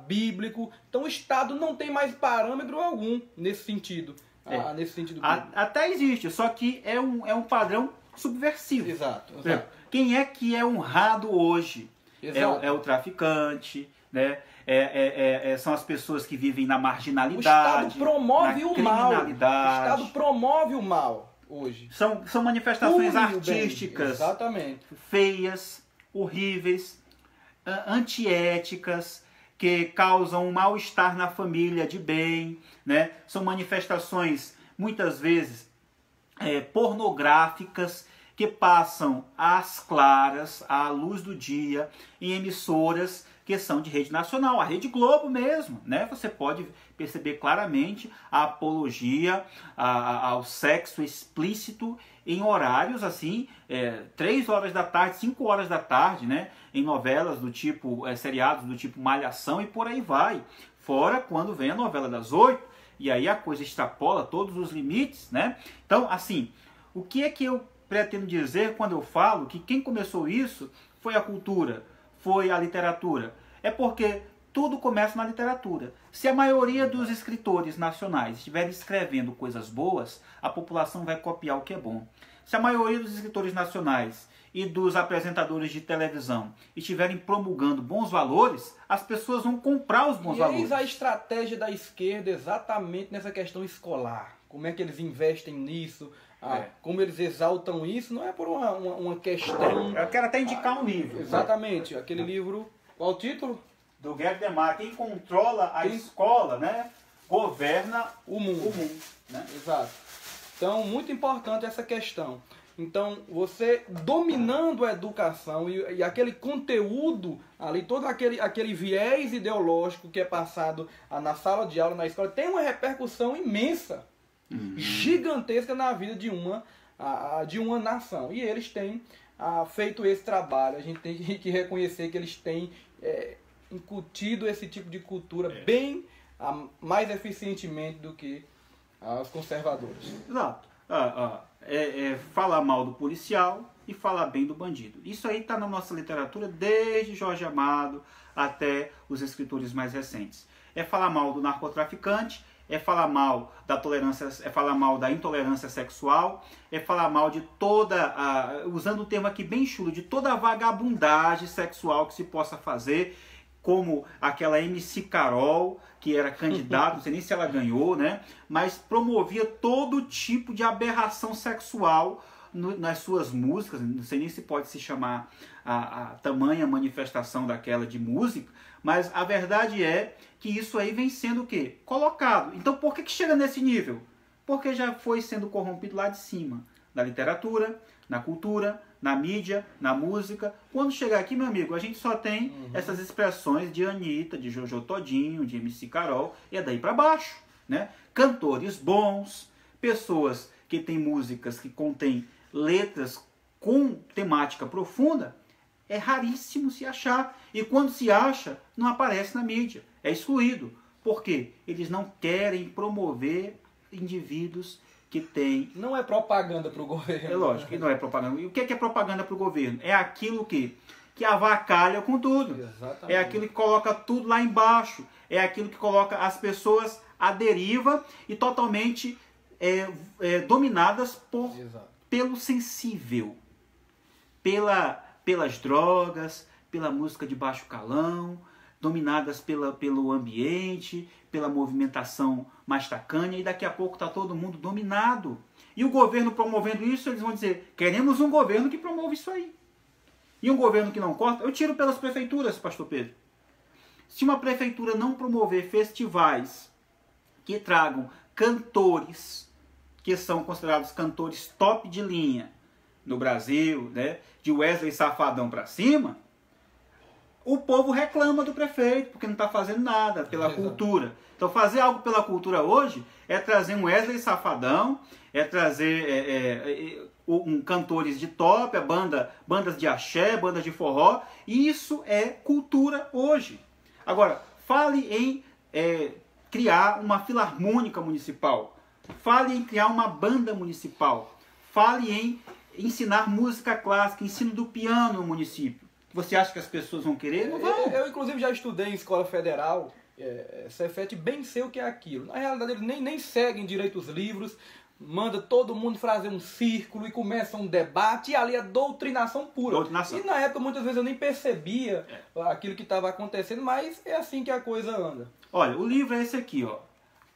bíblico. Então o Estado não tem mais parâmetro algum nesse sentido. Nesse sentido bíblico. Até existe, só que é um padrão subversivo. Exato. Quem é que é honrado hoje? Exato. É o traficante, né? São as pessoas que vivem na marginalidade. O Estado promove o mal. O criminalidade. Estado promove o mal hoje. São manifestações artísticas exatamente, feias, horríveis, antiéticas, que causam um mal-estar na família de bem, né? São manifestações, muitas vezes, pornográficas, que passam às claras, à luz do dia, em emissoras que são de rede nacional, a Rede Globo mesmo, né? Você pode perceber claramente a apologia ao sexo explícito em horários assim, 3 horas da tarde, 5 horas da tarde, né? Em novelas do tipo, seriados do tipo Malhação e por aí vai. Fora quando vem a novela das 8, e aí a coisa extrapola todos os limites, né? Então, assim, o que é que eu pretendo dizer quando eu falo que quem começou isso foi a cultura, foi a literatura? É porque tudo começa na literatura. Se a maioria dos escritores nacionais estiverem escrevendo coisas boas, a população vai copiar o que é bom. Se a maioria dos escritores nacionais e dos apresentadores de televisão estiverem promulgando bons valores, as pessoas vão comprar os bons valores. E eis a estratégia da esquerda exatamente nessa questão escolar. Como é que eles investem nisso? Como eles exaltam isso, não é por uma questão... Eu quero até indicar um livro. Exatamente, aquele livro... Qual o título? Do Gerd Demar. Quem controla a escola, né, governa o mundo. Né? Exato. Então, muito importante essa questão. Então, você dominando a educação e aquele conteúdo ali, todo aquele viés ideológico que é passado na sala de aula, na escola, tem uma repercussão imensa, gigantesca na vida de uma nação. E eles têm feito esse trabalho. A gente tem que reconhecer que eles têm incutido esse tipo de cultura bem mais eficientemente do que os conservadores. Exato. Falar mal do policial e falar bem do bandido. Isso aí está na nossa literatura desde Jorge Amado até os escritores mais recentes. É falar mal do narcotraficante, é falar mal da tolerância, é falar mal da intolerância sexual, é falar mal de toda, usando o termo aqui bem chulo, de toda a vagabundagem sexual que se possa fazer, como aquela MC Carol, que era candidata, não sei nem se ela ganhou, né? Mas promovia todo tipo de aberração sexual nas suas músicas, não sei nem se pode se chamar a tamanha manifestação daquela de música, mas a verdade é que isso aí vem sendo o quê? Colocado. Então por que chega nesse nível? Porque já foi sendo corrompido lá de cima, na literatura, na cultura, na mídia, na música. Quando chegar aqui, meu amigo, a gente só tem essas expressões de Anitta, de Jojo Todinho, de MC Carol, e é daí para baixo, né? Cantores bons, pessoas que têm músicas que contêm letras com temática profunda, é raríssimo se achar. E quando se acha, não aparece na mídia. É excluído. Por quê? Eles não querem promover indivíduos que têm... Não é propaganda para o governo. É lógico que não é propaganda. E o que é propaganda para o governo? É aquilo que que avacalha com tudo. Exatamente. É aquilo que coloca tudo lá embaixo. É aquilo que coloca as pessoas à deriva e totalmente dominadas pelo sensível, pelas drogas, pela música de baixo calão, dominadas pelo ambiente, pela movimentação mais tacanha, e daqui a pouco está todo mundo dominado. E o governo promovendo isso, eles vão dizer, queremos um governo que promova isso aí. E um governo que não corta, eu tiro pelas prefeituras, pastor Pedro. Se uma prefeitura não promover festivais que tragam cantores, que são considerados cantores top de linha no Brasil, né, de Wesley Safadão para cima, o povo reclama do prefeito, porque não está fazendo nada pela cultura. Então fazer algo pela cultura hoje é trazer um Wesley Safadão, é trazer cantores de top, bandas de axé, bandas de forró. Isso é cultura hoje. Agora, fale em criar uma filarmônica municipal. Fale em criar uma banda municipal. Fale em ensinar música clássica, ensino do piano no município. Você acha que as pessoas vão querer? Não vão. Eu inclusive, já estudei em escola federal. Cefete bem sei o que é aquilo. Na realidade, eles nem seguem direito os livros. Manda todo mundo fazer um círculo e começa um debate, e ali é doutrinação pura. Doutrinação. E na época, muitas vezes, eu nem percebia aquilo que estava acontecendo, mas é assim que a coisa anda. Olha, o livro é esse aqui, ó.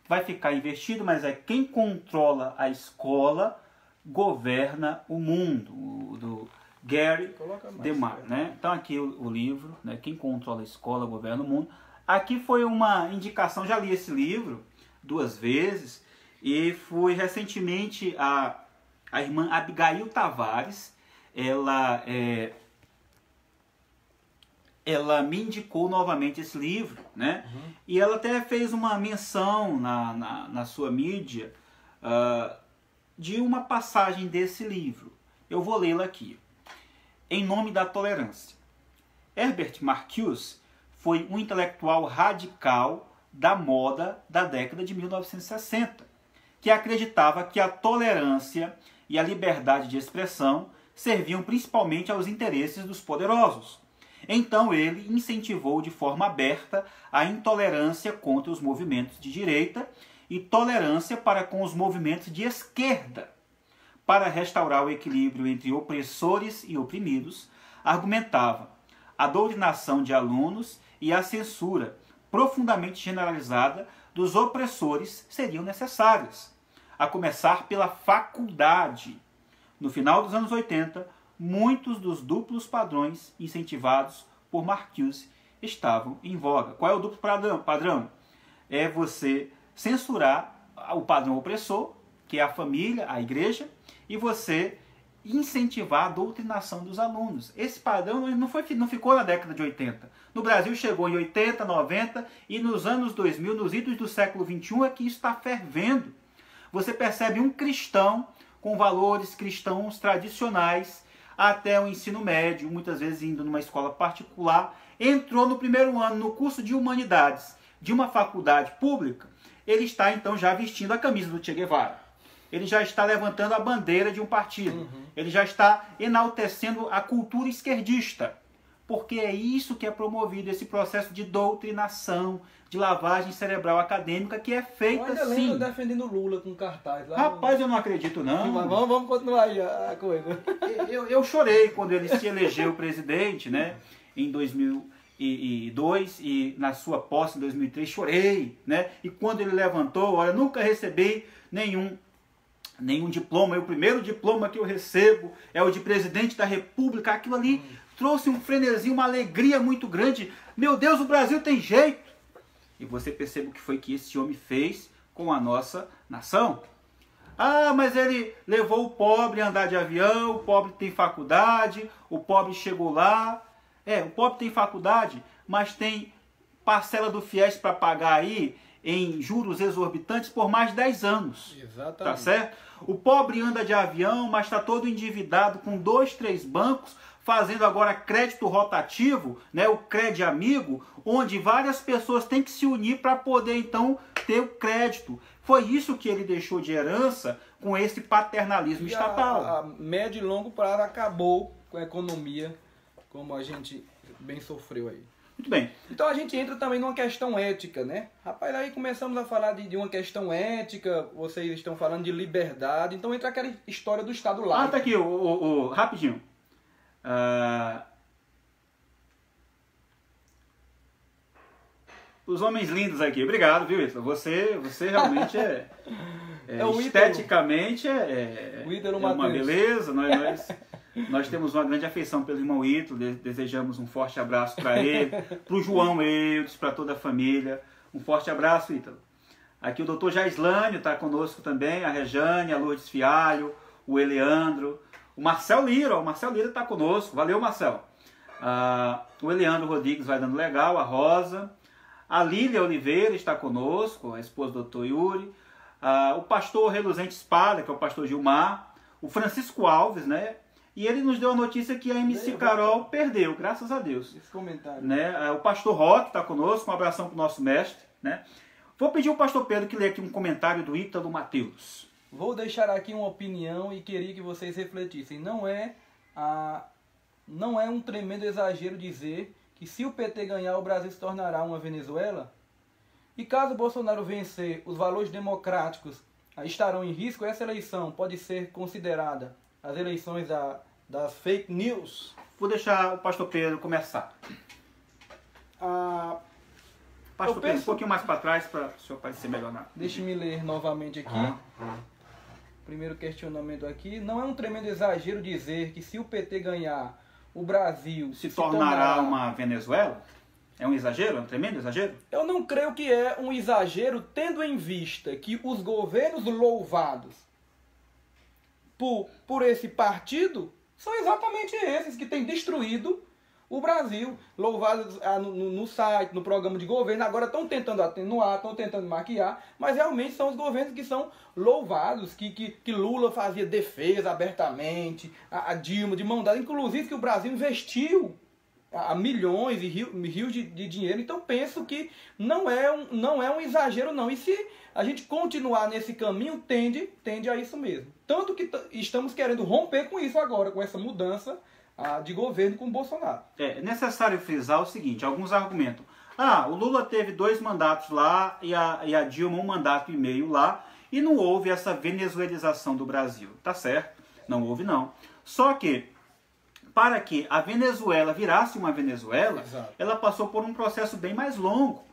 Vai ficar investido, mas é quem controla a escola governa o mundo, do Gary DeMar, né? Então aqui o livro, né? Quem controla a escola governa o mundo. Aqui foi uma indicação, já li esse livro 2 vezes, e fui recentemente a irmã Abigail Tavares, ela me indicou novamente esse livro, né? Uhum. E ela até fez uma menção na sua mídia de uma passagem desse livro. Eu vou lê-la aqui. Em nome da tolerância. Herbert Marcuse foi um intelectual radical da moda da década de 1960, que acreditava que a tolerância e a liberdade de expressão serviam principalmente aos interesses dos poderosos. Então ele incentivou de forma aberta a intolerância contra os movimentos de direita e tolerância para com os movimentos de esquerda. Para restaurar o equilíbrio entre opressores e oprimidos, argumentava a doutrinação de alunos e a censura profundamente generalizada dos opressores seriam necessárias, a começar pela faculdade. No final dos anos 80, muitos dos duplos padrões incentivados por Marcuse estavam em voga. Qual é o duplo padrão? É você censurar o padrão opressor, que é a família, a igreja, e você incentivar a doutrinação dos alunos. Esse padrão não ficou na década de 80. No Brasil chegou em 80, 90 e nos anos 2000, nos idos do século 21, é que isso está fervendo. Você percebe um cristão com valores cristãos tradicionais até o ensino médio, muitas vezes indo numa escola particular, entrou no primeiro ano no curso de humanidades de uma faculdade pública, ele está então já vestindo a camisa do Che Guevara. Ele já está levantando a bandeira de um partido. Uhum. Ele já está enaltecendo a cultura esquerdista. Porque é isso que é promovido, esse processo de doutrinação, de lavagem cerebral acadêmica, que é feita sim. Eu defendendo Lula com cartaz lá. Rapaz, eu não acredito não. Sim, mas vamos continuar aí a coisa. Eu chorei quando ele se elegeu presidente, né, em 2002, e na sua posse em 2003, chorei, né? E quando ele levantou, olha, nunca recebi nenhum diploma. O primeiro diploma que eu recebo é o de presidente da República. Aquilo ali trouxe um frenesim, uma alegria muito grande. Meu Deus, o Brasil tem jeito. E você percebe o que foi que esse homem fez com a nossa nação. Ah, mas ele levou o pobre a andar de avião, o pobre tem faculdade, o pobre chegou lá. O pobre tem faculdade, mas tem parcela do FIES para pagar aí em juros exorbitantes por mais de 10 anos. Exatamente. Tá certo? O pobre anda de avião, mas está todo endividado com 2, 3 bancos, fazendo agora crédito rotativo, né, o Crédito Amigo, onde várias pessoas têm que se unir para poder então ter o crédito. Foi isso que ele deixou de herança com esse paternalismo estatal. A médio e longo prazo acabou com a economia como a gente bem sofreu aí. Muito bem. Então a gente entra também numa questão ética, né? Rapaz, aí começamos a falar de uma questão ética, vocês estão falando de liberdade, então entra aquela história do Estado laico. Tá aqui, rapidinho. Os homens lindos aqui. Obrigado, viu, Ítalo? Você realmente esteticamente é uma beleza. Nós temos uma grande afeição pelo irmão Ítalo, desejamos um forte abraço para ele, para o João Eudes, para toda a família. Um forte abraço, Ítalo. Aqui o doutor Jaislânio está conosco também, a Rejane, a Lourdes Fialho, o Eleandro, o Marcel Lira está conosco, valeu, Marcel. O Eleandro Rodrigues vai dando legal, a Rosa, a Lília Oliveira está conosco, a esposa do doutor Yuri, o pastor Reluzente Espada, que é o pastor Gilmar, o Francisco Alves, né? E ele nos deu a notícia que a MC Carol perdeu, graças a Deus. Esse comentário. Né? O pastor Roque está conosco, um abração para o nosso mestre. Né? Vou pedir ao pastor Pedro que lê aqui um comentário do Ítalo Mateus. Vou deixar aqui uma opinião e queria que vocês refletissem. Não é um tremendo exagero dizer que se o PT ganhar, o Brasil se tornará uma Venezuela? E caso Bolsonaro vencer, os valores democráticos estarão em risco? Essa eleição pode ser considerada as eleições das fake news? Vou deixar o pastor Pedro começar. Pastor Pedro, um pouquinho mais para trás para o senhor parecer melhor. Deixe-me ler novamente aqui. Primeiro questionamento aqui. Não é um tremendo exagero dizer que se o PT ganhar, o Brasil se tornará uma Venezuela? É um exagero? É um tremendo exagero? Eu não creio que é um exagero, tendo em vista que os governos louvados por esse partido são exatamente esses que têm destruído o Brasil. Louvados no site, no programa de governo, agora estão tentando atenuar, estão tentando maquiar, mas realmente são os governos que são louvados, que Lula fazia defesa abertamente, a Dilma de mão dada, inclusive que o Brasil investiu a milhões e rios de dinheiro. Então penso que não é um exagero não. E se a gente continuar nesse caminho, tende a isso mesmo. Tanto que estamos querendo romper com isso agora, com essa mudança de governo com o Bolsonaro. É necessário frisar o seguinte, alguns argumentam. O Lula teve 2 mandatos lá e a Dilma 1 mandato e meio lá e não houve essa venezuelização do Brasil. Tá certo, não houve não. Só que para que a Venezuela virasse uma Venezuela, exato, ela passou por um processo bem mais longo.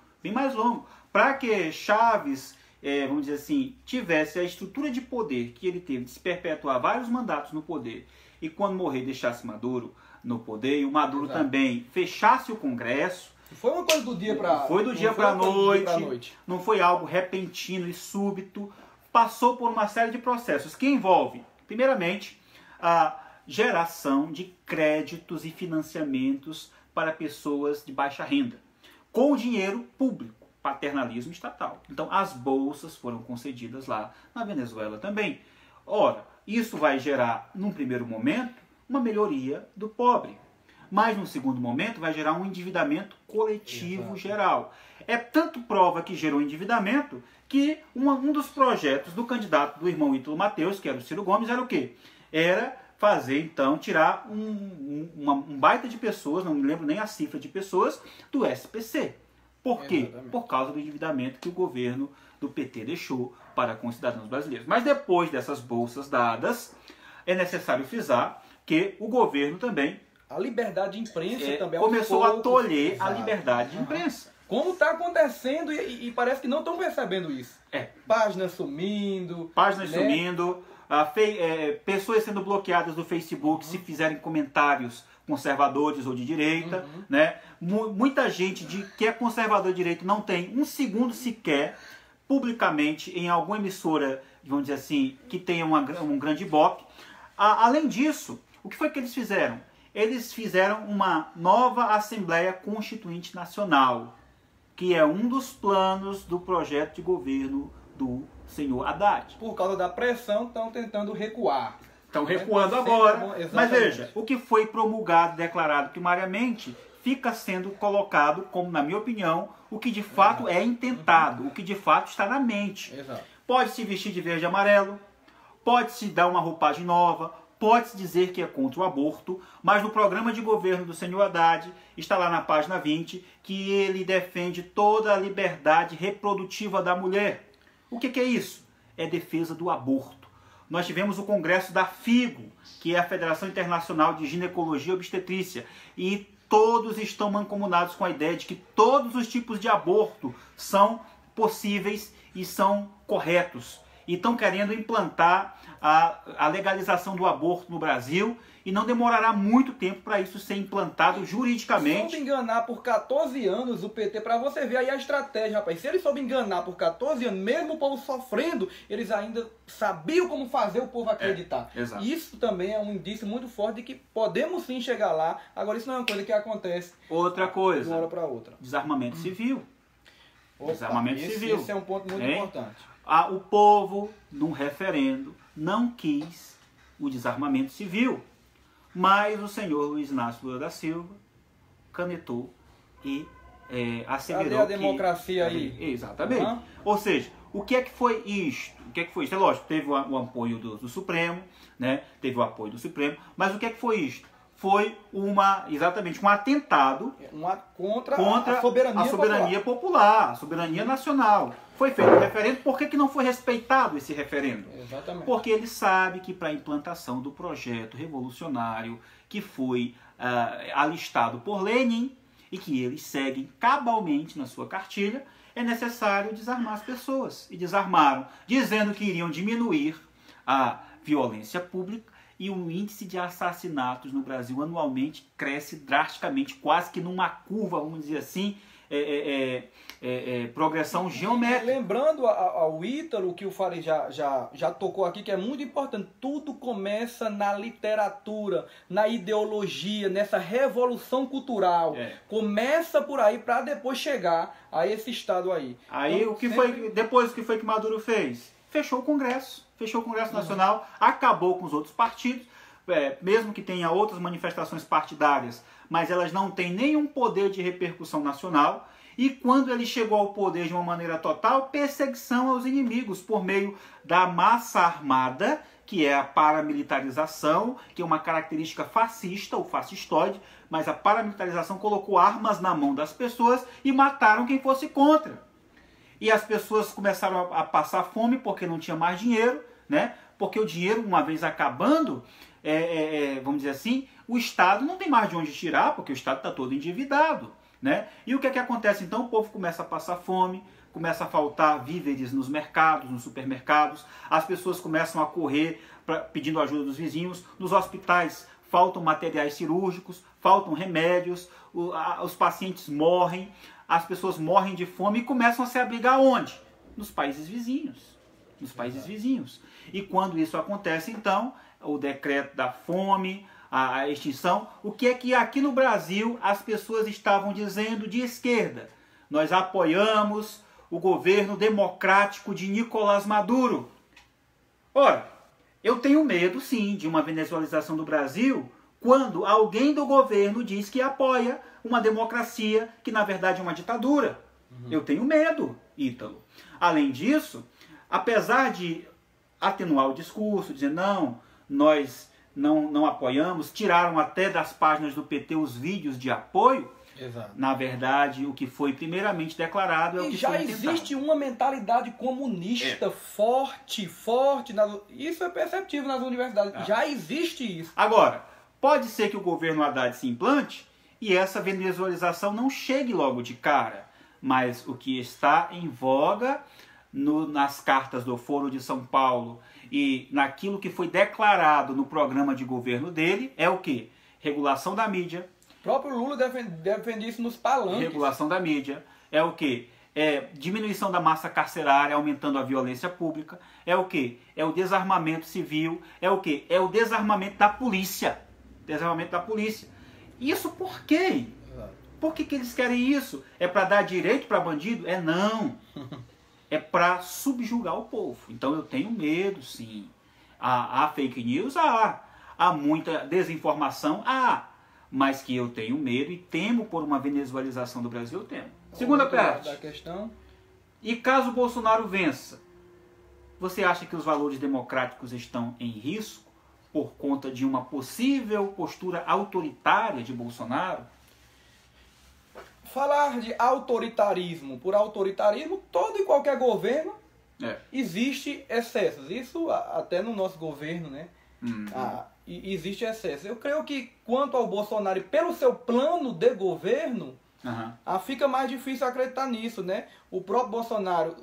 Para que Chávez, vamos dizer assim, tivesse a estrutura de poder que ele teve de se perpetuar vários mandatos no poder e quando morrer deixasse Maduro no poder, e o Maduro, exato, também fechasse o Congresso. Foi uma coisa do dia para Foi do dia para a noite, não foi algo repentino e súbito, passou por uma série de processos que envolvem, primeiramente, a geração de créditos e financiamentos para pessoas de baixa renda, com dinheiro público, paternalismo estatal. Então as bolsas foram concedidas lá na Venezuela também. Ora, isso vai gerar, num primeiro momento, uma melhoria do pobre, mas num segundo momento vai gerar um endividamento coletivo, exato, geral. É tanto prova que gerou endividamento que um dos projetos do candidato do irmão Ítalo Mateus, que era o Ciro Gomes, era o quê? Era fazer, então, tirar um baita de pessoas, não me lembro nem a cifra de pessoas, do SPC. Por quê? Exatamente. Por causa do endividamento que o governo do PT deixou para com os cidadãos brasileiros. Mas depois dessas bolsas dadas, é necessário frisar que o governo também... A liberdade de imprensa também começou a tolher, exato, a liberdade de imprensa. Como está acontecendo e parece que não estão percebendo isso. Páginas sumindo. Pessoas sendo bloqueadas do Facebook se fizerem comentários conservadores ou de direita, né? Muita gente que é conservador de direita não tem um segundo sequer publicamente em alguma emissora, vamos dizer assim, que tenha um grande ibope. Além disso, o que foi que eles fizeram? Eles fizeram uma nova Assembleia Constituinte Nacional, que é um dos planos do projeto de governo do senhor Haddad. Por causa da pressão, estão tentando recuar. Estão recuando agora. Mas veja, o que foi promulgado, declarado primariamente, fica sendo colocado como, na minha opinião, o que de fato é intentado, o que de fato está na mente. Exato. Pode se vestir de verde e amarelo, pode se dar uma roupagem nova, pode-se dizer que é contra o aborto, mas no programa de governo do senhor Haddad, está lá na página 20, que ele defende toda a liberdade reprodutiva da mulher. O que é isso? É defesa do aborto. Nós tivemos o congresso da FIGO, que é a Federação Internacional de Ginecologia e Obstetrícia, e todos estão mancomunados com a ideia de que todos os tipos de aborto são possíveis e são corretos. E estão querendo implantar a legalização do aborto no Brasil, e não demorará muito tempo para isso ser implantado juridicamente. Soube enganar por 14 anos o PT, para você ver aí a estratégia, rapaz. Se eles soube enganar por 14 anos, mesmo o povo sofrendo, eles ainda sabiam como fazer o povo acreditar. Exato. Isso também é um indício muito forte de que podemos sim chegar lá. Agora, isso não é uma coisa que acontece Outra coisa, de uma hora para outra. Desarmamento civil. Opa, Desarmamento civil. Esse é um ponto muito importante. O povo, num referendo, não quis o desarmamento civil. Mas o senhor Luiz Inácio Lula da Silva canetou e asseverou Cadê a democracia aí? Exatamente. Uhum. Ou seja, o que é que foi isto? O que é que foi isto? É lógico, teve o apoio do Supremo, né? Teve o apoio do Supremo, mas o que é que foi isto? Foi exatamente um atentado contra a soberania popular, a soberania nacional. Foi feito um referendo, por que não foi respeitado esse referendo? Exatamente. Porque ele sabe que para a implantação do projeto revolucionário que foi alistado por Lenin e que eles seguem cabalmente na sua cartilha, é necessário desarmar as pessoas. E desarmaram, dizendo que iriam diminuir a violência pública, e o índice de assassinatos no Brasil anualmente cresce drasticamente, quase que numa curva, vamos dizer assim, progressão geométrica. Lembrando ao Ítalo, que o Farid já tocou aqui, que é muito importante, tudo começa na literatura, na ideologia, nessa revolução cultural. Começa por aí para depois chegar a esse estado aí. Aí então, depois o que foi que Maduro fez? Fechou o Congresso Nacional, acabou com os outros partidos, mesmo que tenha outras manifestações partidárias, mas elas não têm nenhum poder de repercussão nacional. E quando ele chegou ao poder de uma maneira total, perseguição aos inimigos por meio da massa armada, que é a paramilitarização, que é uma característica fascista ou fascistoide, mas a paramilitarização colocou armas na mão das pessoas e mataram quem fosse contra. E as pessoas começaram a passar fome porque não tinha mais dinheiro, né? Porque o dinheiro, uma vez acabando, vamos dizer assim, o Estado não tem mais de onde tirar, porque o Estado está todo endividado, né? E o que é que acontece então? O povo começa a passar fome, começa a faltar víveres nos mercados, nos supermercados, as pessoas começam a correr pedindo ajuda dos vizinhos, nos hospitais faltam materiais cirúrgicos, faltam remédios, os pacientes morrem, as pessoas morrem de fome e começam a se abrigar onde? Nos países vizinhos. Nos países vizinhos. E quando isso acontece, então, o decreto da fome, a extinção, o que é que aqui no Brasil as pessoas estavam dizendo de esquerda? Nós apoiamos o governo democrático de Nicolás Maduro. Ora, eu tenho medo, sim, de uma venezuelização do Brasil quando alguém do governo diz que apoia uma democracia que, na verdade, é uma ditadura. Eu tenho medo, Ítalo. Além disso, apesar de atenuar o discurso, dizer não, nós não apoiamos, tiraram até das páginas do PT os vídeos de apoio. Exato. Na verdade, o que foi primeiramente declarado é o que já foi existe uma mentalidade comunista forte. Isso é perceptível nas universidades. Já existe isso. Agora, pode ser que o governo Haddad se implante e essa venezuelização não chegue logo de cara. Mas o que está em voga nas cartas do Foro de São Paulo e naquilo que foi declarado no programa de governo dele é o quê? Regulação da mídia. O próprio Lula defende isso nos palanques. Regulação da mídia. É o quê? É diminuição da massa carcerária, aumentando a violência pública. É o quê? É o desarmamento civil. É o quê? É o desarmamento da polícia. Desarmamento da polícia. Isso por quê? Por que eles querem isso? É para dar direito para bandido? Não. É para subjugar o povo. Então eu tenho medo, sim. Há fake news? Há muita desinformação? Mas que eu tenho medo e temo por uma venezuelização do Brasil, eu temo. Segunda parte. Da questão. E caso Bolsonaro vença, você acha que os valores democráticos estão em risco? por conta de uma possível postura autoritária de Bolsonaro? Falar de autoritarismo por autoritarismo, todo e qualquer governo existe excessos. Isso até no nosso governo, né? Existe excesso. Eu creio que quanto ao Bolsonaro, pelo seu plano de governo, fica mais difícil acreditar nisso, né? O próprio Bolsonaro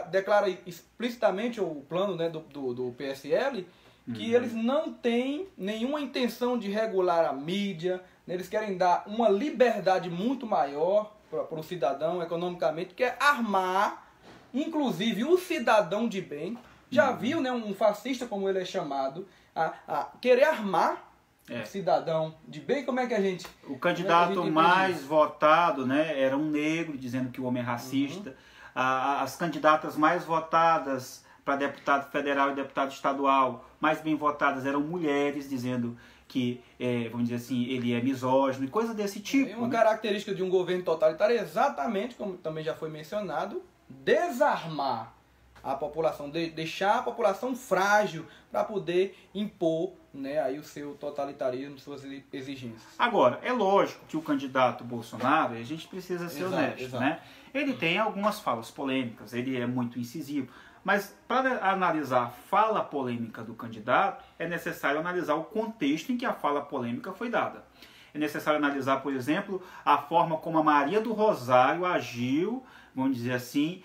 declara explicitamente o plano, né, do PSL, que eles não têm nenhuma intenção de regular a mídia, né? Eles querem dar uma liberdade muito maior para o cidadão economicamente, que é armar, inclusive, o cidadão de bem. Já viu, né, um fascista, como ele é chamado, a querer armar o cidadão de bem? Como é que a gente... O candidato mais votado, né, era um negro, dizendo que o homem é racista. As candidatas mais votadas para deputado federal e deputado estadual, mais bem votadas, eram mulheres, dizendo que, vamos dizer assim, ele é misógino e coisa desse tipo. E uma característica de um governo totalitário é exatamente, como também já foi mencionado, desarmar a população, deixar a população frágil para poder impor, né, aí o seu totalitarismo, suas exigências. Agora, é lógico que o candidato Bolsonaro, a gente precisa ser honesto, né? Ele tem algumas falas polêmicas, ele é muito incisivo, mas para analisar a fala polêmica do candidato, é necessário analisar o contexto em que a fala polêmica foi dada. É necessário analisar, por exemplo, a forma como a Maria do Rosário agiu, vamos dizer assim,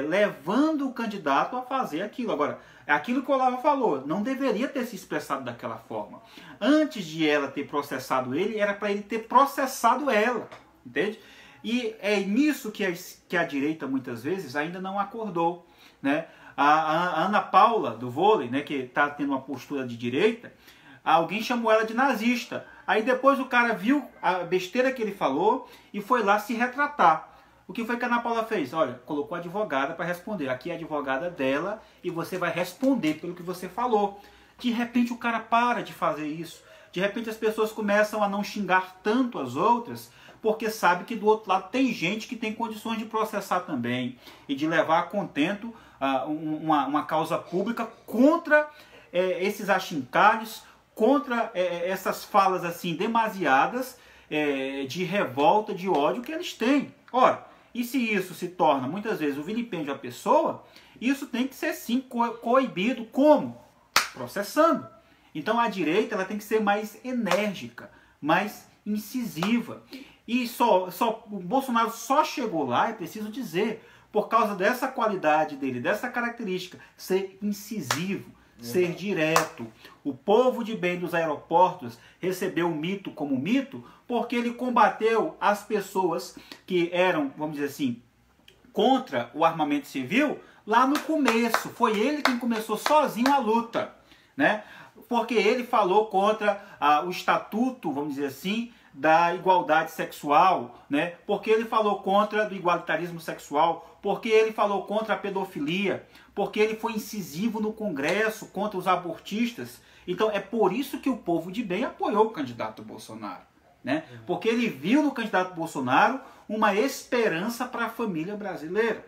levando o candidato a fazer aquilo. Agora, aquilo que o Olavo falou, não deveria ter se expressado daquela forma. Antes de ela ter processado ele, era para ele ter processado ela, entende? E é nisso que a direita, muitas vezes, ainda não acordou, né? A Ana Paula, do vôlei, né, que está tendo uma postura de direita, alguém chamou ela de nazista. Aí depois o cara viu a besteira que ele falou e foi lá se retratar. O que foi que a Ana Paula fez? Olha, colocou a advogada para responder. Aqui é a advogada dela e você vai responder pelo que você falou. De repente o cara para de fazer isso. De repente as pessoas começam a não xingar tanto as outras, porque sabe que do outro lado tem gente que tem condições de processar também e de levar a contento uma causa pública contra esses achincalhos, contra essas falas assim demasiadas de revolta, de ódio que eles têm. Ora, e se isso se torna muitas vezes o vilipêndio à pessoa, isso tem que ser sim coibido. Como? Processando. Então a direita ela tem que ser mais enérgica, mais incisiva. E o Bolsonaro só chegou lá, é preciso dizer, por causa dessa qualidade dele, dessa característica, ser incisivo, ser direto. O povo de bem dos aeroportos recebeu o mito como mito porque ele combateu as pessoas que eram, vamos dizer assim, contra o armamento civil lá no começo. Foi ele quem começou sozinho a luta, né? Porque ele falou contra o estatuto, vamos dizer assim, da igualdade sexual, né? Porque ele falou contra do igualitarismo sexual, porque ele falou contra a pedofilia, porque ele foi incisivo no Congresso contra os abortistas. Então é por isso que o povo de bem apoiou o candidato Bolsonaro, né? Porque ele viu no candidato Bolsonaro uma esperança para a família brasileira,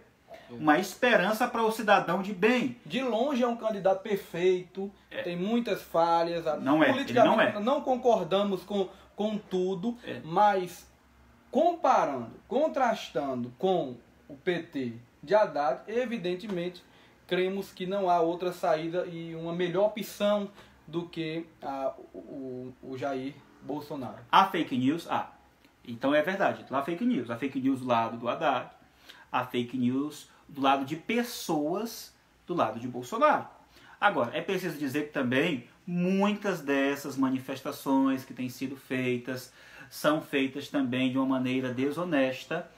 uma esperança para o cidadão de bem. De longe é um candidato perfeito, tem muitas falhas, politicamente não concordamos com tudo, mas comparando, contrastando com o PT de Haddad, evidentemente cremos que não há outra saída e uma melhor opção do que o Jair Bolsonaro. A fake news, então é verdade, a fake news do lado do Haddad, a fake news do lado de pessoas do lado de Bolsonaro. Agora, é preciso dizer que também muitas dessas manifestações que têm sido feitas são feitas também de uma maneira desonesta.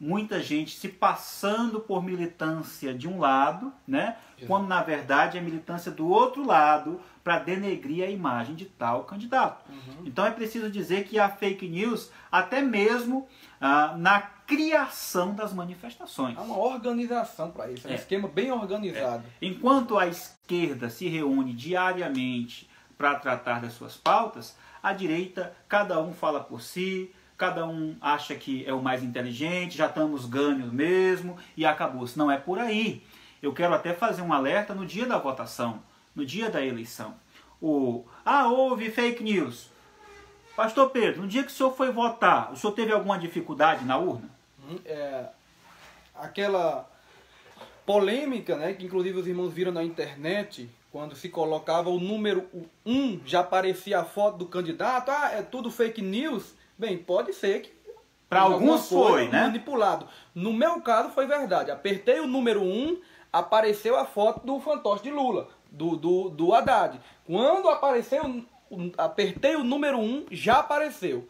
Muita gente se passando por militância de um lado, né? Quando na verdade é militância do outro lado para denegrir a imagem de tal candidato. Então é preciso dizer que a fake news, até mesmo na criação das manifestações. Há uma organização para isso, um esquema bem organizado. Enquanto a esquerda se reúne diariamente para tratar das suas pautas, a direita, cada um fala por si, cada um acha que é o mais inteligente, já estamos ganhos mesmo, e acabou-se. Não é por aí. Eu quero até fazer um alerta no dia da votação, no dia da eleição. houve fake news. Pastor Pedro, no dia que o senhor foi votar, o senhor teve alguma dificuldade na urna? Aquela polêmica, né, que inclusive os irmãos viram na internet, quando se colocava o número 1, já aparecia a foto do candidato, é tudo fake news. Bem, pode ser que para alguns foi, né? Manipulado. No meu caso foi verdade. Apertei o número 1, apareceu a foto do fantoche de Lula, do Haddad. Quando apareceu, apertei o número 1, já apareceu.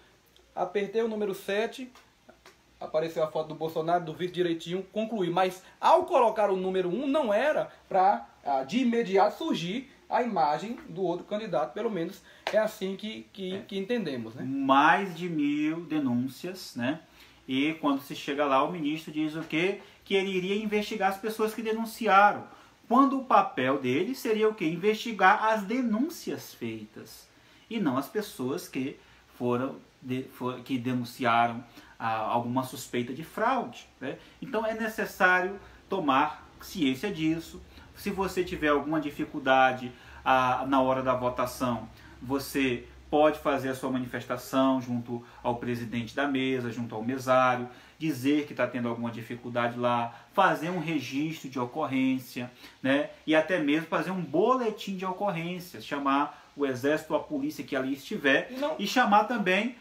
Apertei o número 7, apareceu a foto do Bolsonaro, do vice direitinho, concluí. Mas ao colocar o número 1, não era para de imediato surgir a imagem do outro candidato, pelo menos é assim que entendemos, né? Mais de 1000 denúncias, né? E quando se chega lá, o ministro diz o quê? Que ele iria investigar as pessoas que denunciaram. Quando o papel dele seria o quê? Investigar as denúncias feitas. E não as pessoas que que denunciaram alguma suspeita de fraude, né? Então é necessário tomar ciência disso. Se você tiver alguma dificuldade na hora da votação, você pode fazer a sua manifestação junto ao presidente da mesa, junto ao mesário, dizer que está tendo alguma dificuldade lá, fazer um registro de ocorrência, né? E até mesmo fazer um boletim de ocorrência, chamar o exército, a polícia que ali estiver, e chamar também,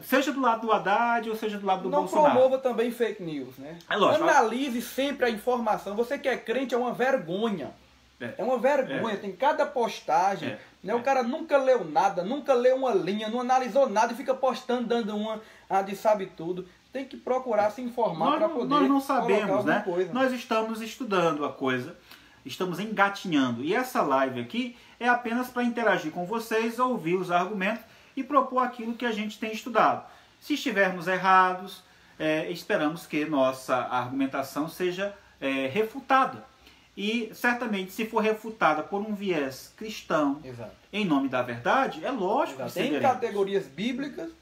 seja do lado do Haddad ou seja do lado do Bolsonaro. Não promova também fake news, né? É lógico. Analise sempre a informação. Você que é crente é uma vergonha. É uma vergonha, tem cada postagem, né? O cara nunca leu nada, nunca leu uma linha, não analisou nada e fica postando, dando uma de sabe tudo. Tem que procurar se informar para poder. Nós não sabemos, né? Coisa. Nós estamos estudando a coisa, estamos engatinhando. E essa live aqui é apenas para interagir com vocês, ouvir os argumentos e propor aquilo que a gente tem estudado. Se estivermos errados, esperamos que nossa argumentação seja refutada. E certamente, se for refutada por um viés cristão, exato, em nome da verdade, é lógico que tem categorias bíblicas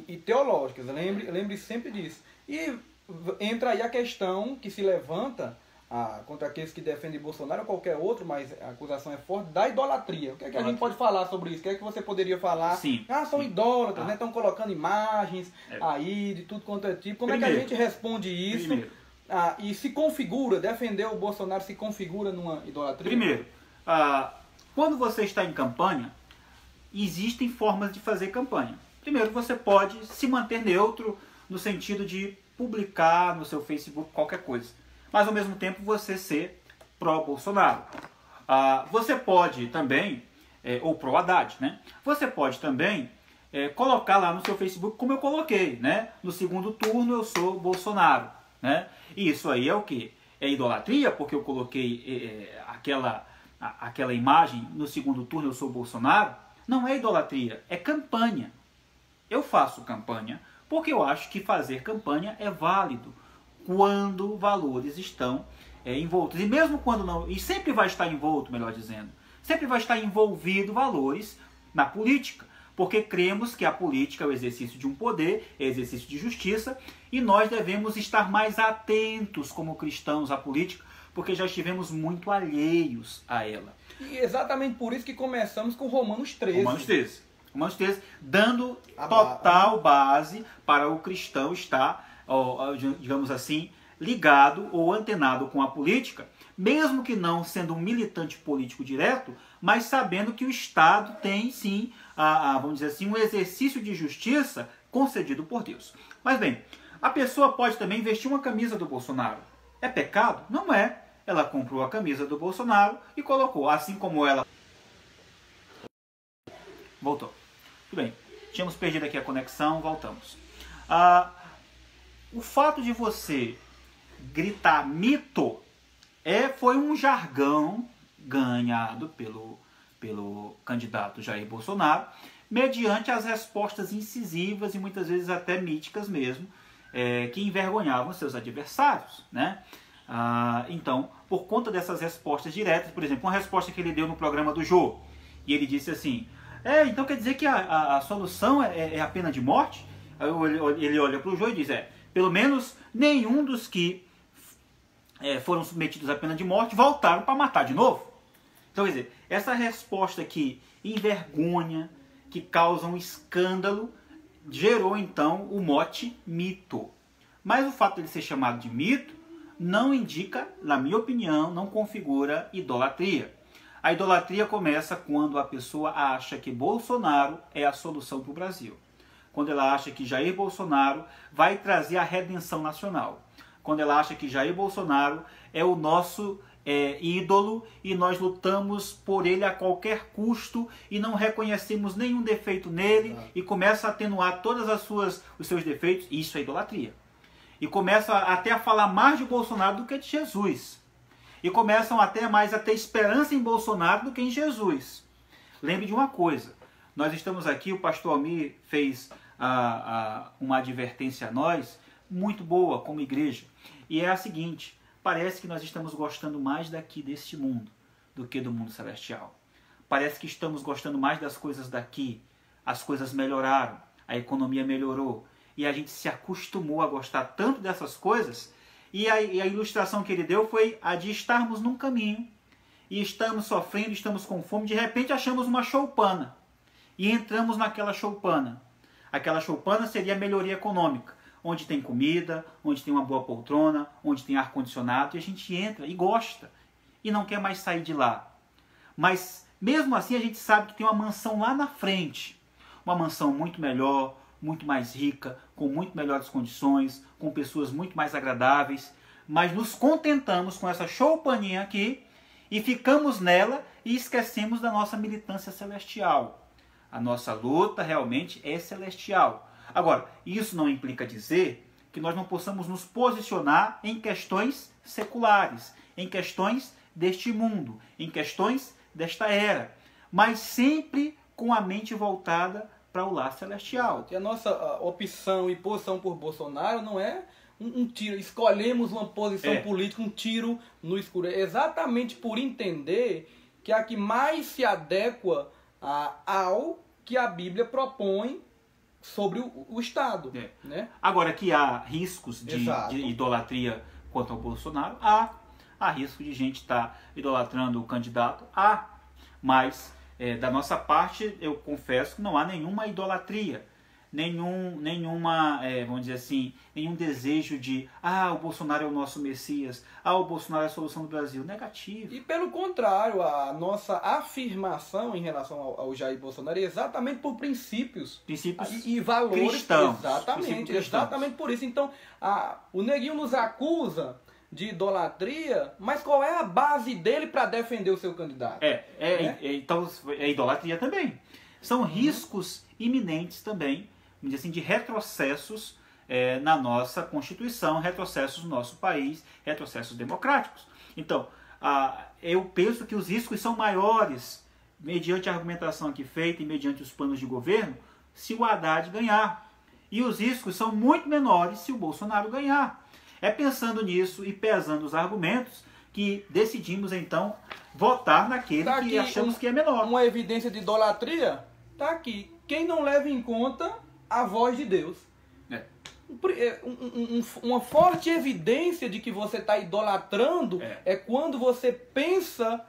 e teológicas, lembre sempre disso. E entra aí a questão que se levanta contra aqueles que defendem Bolsonaro ou qualquer outro, mas a acusação é forte, da idolatria. O que é que a gente pode falar sobre isso? O que é que você poderia falar? Sim. São idólatras, né? Estão colocando imagens aí de tudo quanto é tipo. Como é que a gente responde isso? E se configura, defender o Bolsonaro se configura numa idolatria? Primeiro, quando você está em campanha, existem formas de fazer campanha. Primeiro, você pode se manter neutro no sentido de publicar no seu Facebook qualquer coisa, mas ao mesmo tempo você ser pró-Bolsonaro. Você pode também, ou pró-Haddad, né? Você pode também colocar lá no seu Facebook, como eu coloquei, né? No segundo turno eu sou Bolsonaro, né? E isso aí é o quê? É idolatria, porque eu coloquei aquela imagem no segundo turno eu sou Bolsonaro? Não é idolatria, é campanha. Eu faço campanha porque eu acho que fazer campanha é válido quando valores estão envoltos. E mesmo quando não, e sempre vai estar envolto, melhor dizendo, sempre vai estar envolvido valores na política. Porque cremos que a política é o exercício de um poder, é exercício de justiça, e nós devemos estar mais atentos como cristãos à política, porque já estivemos muito alheios a ela. E exatamente por isso que começamos com Romanos 13. Romanos 13, dando total base para o cristão estar, digamos assim, ligado ou antenado com a política, mesmo que não sendo um militante político direto, mas sabendo que o Estado tem sim, vamos dizer assim, um exercício de justiça concedido por Deus. Mas bem, a pessoa pode também vestir uma camisa do Bolsonaro. É pecado? Não é. Ela comprou a camisa do Bolsonaro e colocou, assim como ela... Voltou. Tudo bem. Tínhamos perdido aqui a conexão, voltamos. O fato de você gritar mito foi um jargão ganhado pelo candidato Jair Bolsonaro, mediante as respostas incisivas e muitas vezes até míticas mesmo, que envergonhavam seus adversários, né? Então, por conta dessas respostas diretas, por exemplo, uma resposta que ele deu no programa do Jô, e ele disse assim, então quer dizer que a solução é a pena de morte? Aí ele olha para o Jô e diz, pelo menos nenhum dos que foram submetidos à pena de morte voltaram para matar de novo. Então, quer dizer, essa resposta que envergonha, que causa um escândalo, gerou então o mote mito. Mas o fato de ele ser chamado de mito não indica, na minha opinião, não configura idolatria. A idolatria começa quando a pessoa acha que Bolsonaro é a solução para o Brasil. Quando ela acha que Jair Bolsonaro vai trazer a redenção nacional. Quando ela acha que Jair Bolsonaro é o nosso ídolo e nós lutamos por ele a qualquer custo e não reconhecemos nenhum defeito nele e começa a atenuar todos os seus defeitos. Isso é idolatria. E começam até a falar mais de Bolsonaro do que de Jesus. E começam até mais a ter esperança em Bolsonaro do que em Jesus. Lembre de uma coisa, nós estamos aqui, o pastor Almir fez uma advertência a nós, muito boa como igreja, e é a seguinte: parece que nós estamos gostando mais daqui deste mundo do que do mundo celestial. Parece que estamos gostando mais das coisas daqui, as coisas melhoraram, a economia melhorou, e a gente se acostumou a gostar tanto dessas coisas, e a ilustração que ele deu foi a de estarmos num caminho, e estamos sofrendo, estamos com fome, de repente achamos uma choupana, e entramos naquela choupana. Aquela choupana seria a melhoria econômica, onde tem comida, onde tem uma boa poltrona, onde tem ar-condicionado, e a gente entra e gosta, e não quer mais sair de lá. Mas, mesmo assim, a gente sabe que tem uma mansão lá na frente, uma mansão muito melhor, muito mais rica, com muito melhores condições, com pessoas muito mais agradáveis, mas nos contentamos com essa choupaninha aqui, e ficamos nela e esquecemos da nossa militância celestial. A nossa luta realmente é celestial. Agora, isso não implica dizer que nós não possamos nos posicionar em questões seculares, em questões deste mundo, em questões desta era, mas sempre com a mente voltada para o lar celestial. Que a nossa opção e posição por Bolsonaro não é um tiro, escolhemos uma posição política, um tiro no escuro. É exatamente por entender que é a que mais se adequa ao que a Bíblia propõe sobre o Estado. Né? Agora que há riscos de idolatria quanto ao Bolsonaro, há risco de gente estar idolatrando o candidato, mas da nossa parte eu confesso que não há nenhuma idolatria, nenhuma, vamos dizer assim, nenhum desejo de o Bolsonaro é o nosso Messias, o Bolsonaro é a solução do Brasil. Negativo. E pelo contrário, a nossa afirmação em relação ao Jair Bolsonaro é exatamente por princípios e valores cristãos. Exatamente por isso. Então, o neguinho nos acusa de idolatria, mas qual é a base dele para defender o seu candidato? Então é idolatria também. São riscos iminentes também, vamos dizer assim, de retrocessos na nossa Constituição, retrocessos no nosso país, retrocessos democráticos. Então, eu penso que os riscos são maiores, mediante a argumentação aqui feita e mediante os planos de governo, se o Haddad ganhar. E os riscos são muito menores se o Bolsonaro ganhar. É pensando nisso e pesando os argumentos que decidimos, então, votar naquele que achamos que é menor. Uma evidência de idolatria está aqui. Quem não leva em conta a voz de Deus. Uma forte evidência de que você está idolatrando é quando você pensa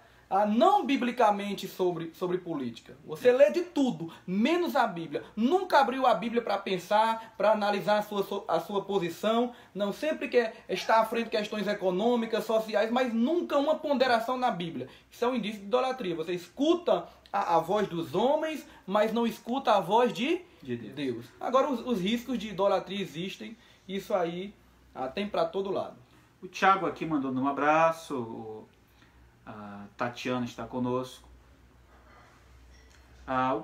não biblicamente sobre política. Você lê de tudo, menos a Bíblia. Nunca abriu a Bíblia para pensar, para analisar a sua posição. Não, sempre quer estar à frente de questões econômicas, sociais, mas nunca uma ponderação na Bíblia. Isso é um indício de idolatria. Você escuta a voz dos homens, mas não escuta a voz de Deus. Agora, os riscos de idolatria existem. Isso aí tem para todo lado. O Thiago aqui mandou um abraço. A Tatiana está conosco.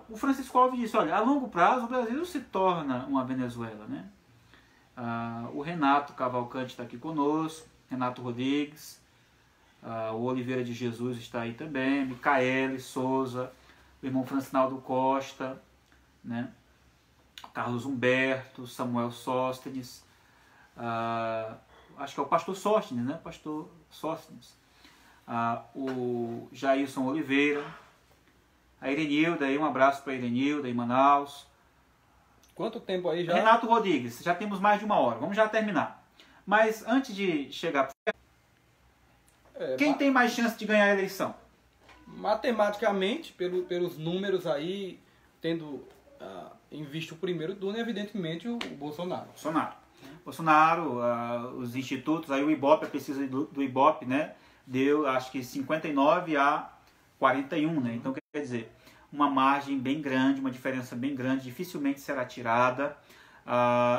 O Francisco Alves disse, olha, a longo prazo o Brasil se torna uma Venezuela, né? O Renato Cavalcante está aqui conosco, Renato Rodrigues, o Oliveira de Jesus está aí também, Micaele Souza, o irmão Francinaldo Costa, né? Carlos Humberto, Samuel Sóstenes, acho que é o pastor Sóstenes, né? Pastor Sóstenes. O Jailson Oliveira, a Irenilda, aí um abraço para a Irenilda em Manaus. Quanto tempo aí já? Renato Rodrigues, já temos mais de 1 hora, vamos já terminar. Mas antes de chegar, quem tem mais chance de ganhar a eleição? matematicamente, pelos números aí, tendo em vista o primeiro turno, evidentemente o Bolsonaro. Bolsonaro, os institutos, aí o Ibope, a pesquisa do Ibope, né, deu, acho que 59-41, né? Então, quer dizer, uma margem bem grande, uma diferença bem grande, dificilmente será tirada.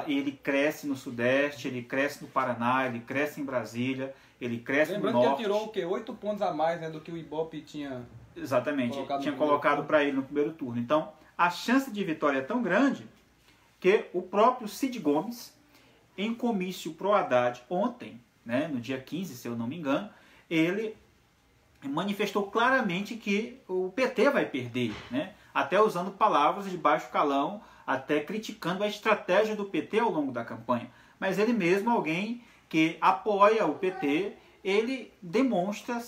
Ele cresce no Sudeste, ele cresce no Paraná, ele cresce em Brasília, ele cresce no Norte. Lembrando que ele tirou o quê? 8 pontos a mais, né, do que o Ibope tinha... Exatamente, tinha colocado para ele no primeiro turno. Então, a chance de vitória é tão grande que o próprio Cid Gomes, em comício pro Haddad ontem, né, no dia 15, se eu não me engano, ele manifestou claramente que o PT vai perder, né, até usando palavras de baixo calão, até criticando a estratégia do PT ao longo da campanha. Mas ele mesmo, alguém que apoia o PT, ele demonstra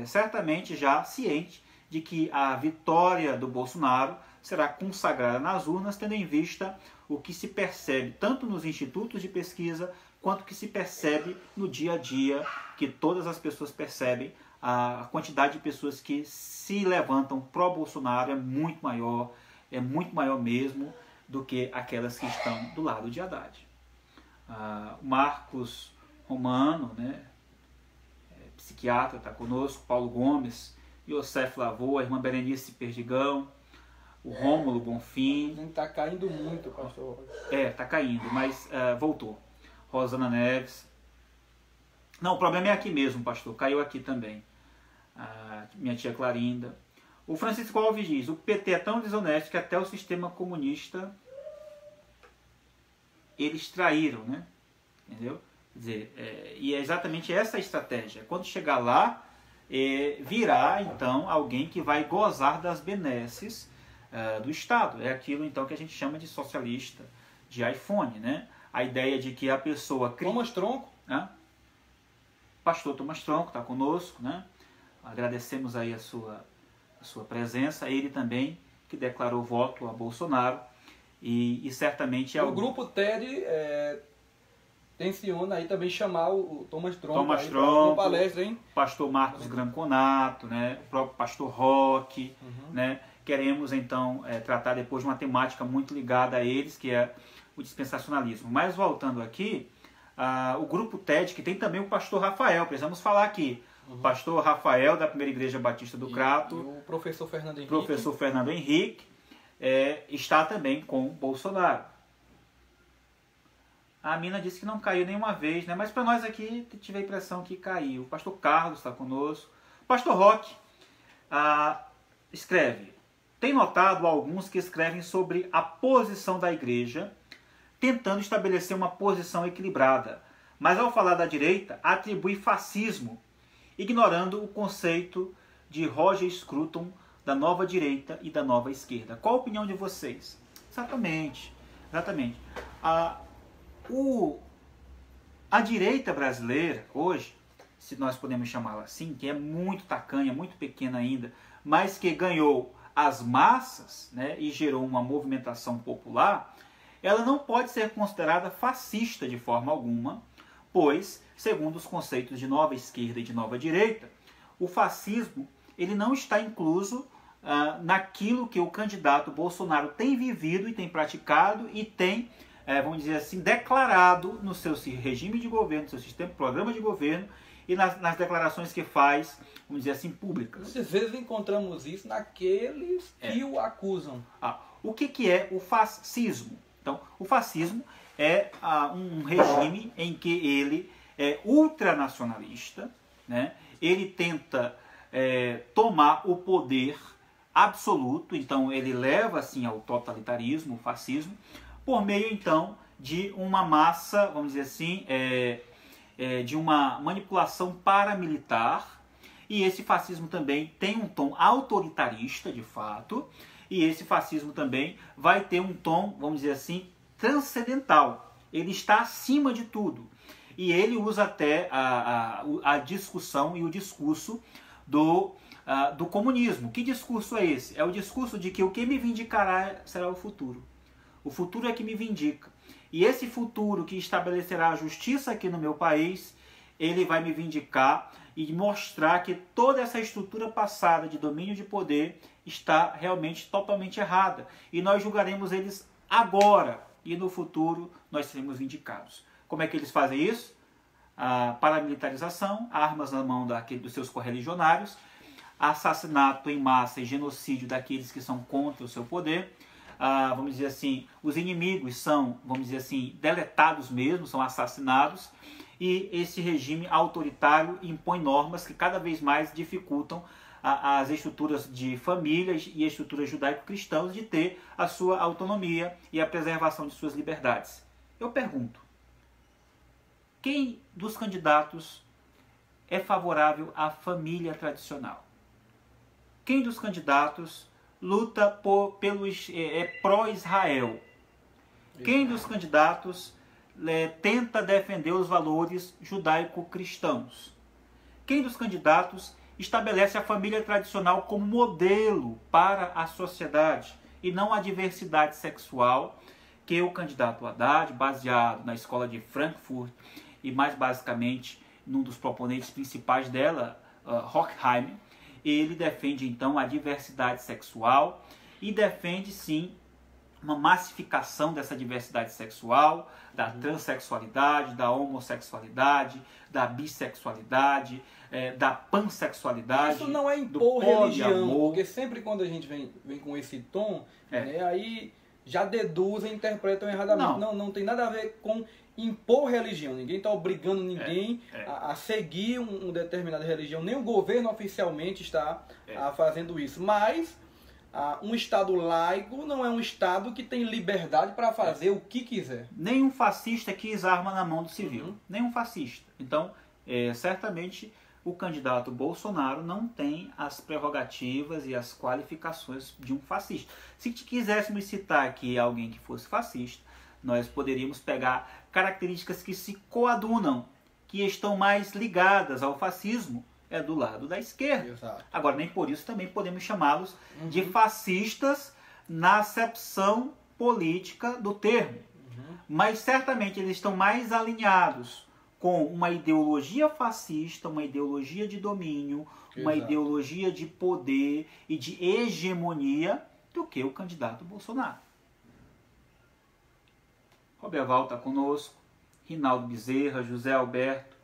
certamente já ciente de que a vitória do Bolsonaro será consagrada nas urnas, tendo em vista o que se percebe tanto nos institutos de pesquisa, quanto que se percebe no dia a dia, que todas as pessoas percebem. A quantidade de pessoas que se levantam pró-Bolsonaro é muito maior mesmo do que aquelas que estão do lado de Haddad. Marcos Romano, né, psiquiatra, está conosco, Paulo Gomes, Yosef Lavô, a irmã Berenice Perdigão, o Rômulo Bonfim. Está caindo muito, pastor. Está caindo, mas voltou. Rosana Neves. Não, o problema é aqui mesmo, pastor, caiu aqui também. Minha tia Clarinda. O Francisco Alves diz, o PT é tão desonesto que até o sistema comunista eles traíram, né? Entendeu? Quer dizer, e é exatamente essa a estratégia. Quando chegar lá, virá então alguém que vai gozar das benesses do Estado. É aquilo então que a gente chama de socialista de iPhone, né? A ideia de que a pessoa... Thomas Tronco. Pastor Thomas Tronco está conosco, né? Agradecemos aí a sua presença. Ele também que declarou voto a Bolsonaro e certamente... O grupo TED tenciona aí também chamar o Thomas Tronco para uma palestra, hein? Pastor Marcos Granconato, né? O próprio pastor Roque, né? Queremos então tratar depois de uma temática muito ligada a eles, que é o dispensacionalismo. Mas voltando aqui, o grupo TED, que tem também o pastor Rafael, precisamos falar aqui. O pastor Rafael, da Primeira Igreja Batista do Crato. E o professor Fernando Henrique. Professor Fernando Henrique está também com Bolsonaro. A Mina disse que não caiu nenhuma vez, né? Mas para nós aqui, tive a impressão que caiu. O pastor Carlos está conosco. O pastor Roque escreve: tem notado alguns que escrevem sobre a posição da igreja, tentando estabelecer uma posição equilibrada, mas ao falar da direita, atribui fascismo, ignorando o conceito de Roger Scruton da nova direita e da nova esquerda. Qual a opinião de vocês? Exatamente. A direita brasileira, hoje, se nós podemos chamá-la assim, que é muito tacanha, muito pequena ainda, mas que ganhou as massas, né, e gerou uma movimentação popular, ela não pode ser considerada fascista de forma alguma, pois, segundo os conceitos de nova esquerda e de nova direita, o fascismo ele não está incluso naquilo que o candidato Bolsonaro tem vivido e tem praticado e tem, vamos dizer assim, declarado no seu regime de governo, no seu sistema, programa de governo e nas declarações que faz, vamos dizer assim, públicas. Muitas vezes encontramos isso naqueles que o acusam. O que é o fascismo? Então, o fascismo é um regime em que ele é ultranacionalista, né? Ele tenta tomar o poder absoluto, então ele leva assim ao totalitarismo, o fascismo, por meio então de uma massa, vamos dizer assim, de uma manipulação paramilitar, e esse fascismo também tem um tom autoritarista de fato, e esse fascismo também vai ter um tom, vamos dizer assim, transcendental. Ele está acima de tudo. E ele usa até a discussão e o discurso do comunismo. Que discurso é esse? É o discurso de que o que me vindicará será o futuro. O futuro é que me vindica. E esse futuro que estabelecerá a justiça aqui no meu país, ele vai me vindicar e mostrar que toda essa estrutura passada de domínio de poder está realmente totalmente errada. E nós julgaremos eles agora e no futuro nós seremos vindicados. Como é que eles fazem isso? A paramilitarização, armas na mão dos seus correligionários, assassinato em massa e genocídio daqueles que são contra o seu poder. Vamos dizer assim, os inimigos são, vamos dizer assim, deletados mesmo, são assassinados, e esse regime autoritário impõe normas que cada vez mais dificultam as estruturas de famílias e estruturas judaico-cristãs de ter a sua autonomia e a preservação de suas liberdades. Eu pergunto, quem dos candidatos é favorável à família tradicional? Quem dos candidatos luta pró-Israel? Quem dos candidatos tenta defender os valores judaico-cristãos? Quem dos candidatos estabelece a família tradicional como modelo para a sociedade e não a diversidade sexual que o candidato Haddad, baseado na escola de Frankfurt e mais basicamente num dos proponentes principais dela, Horkheim, ele defende então a diversidade sexual e defende sim uma massificação dessa diversidade sexual, da transexualidade, da homossexualidade, da bissexualidade, da pansexualidade. Isso não é impor religião, porque sempre quando a gente vem com esse tom, né, aí já deduzem, interpretam erradamente. Não tem nada a ver com impor religião. Ninguém está obrigando ninguém a seguir uma determinada religião. Nem o governo oficialmente está fazendo isso. Mas um Estado laico não é um Estado que tem liberdade para fazer o que quiser. Nenhum fascista quis arma na mão do civil. Nenhum fascista. Então, certamente, o candidato Bolsonaro não tem as prerrogativas e as qualificações de um fascista. Se quiséssemos citar aqui alguém que fosse fascista, nós poderíamos pegar características que se coadunam, que estão mais ligadas ao fascismo, do lado da esquerda. Exato. Agora, nem por isso também podemos chamá-los de fascistas na acepção política do termo. Mas certamente eles estão mais alinhados com uma ideologia fascista, uma ideologia de domínio, uma ideologia de poder e de hegemonia do que o candidato Bolsonaro. Roberval está conosco, Rinaldo Bezerra, José Alberto,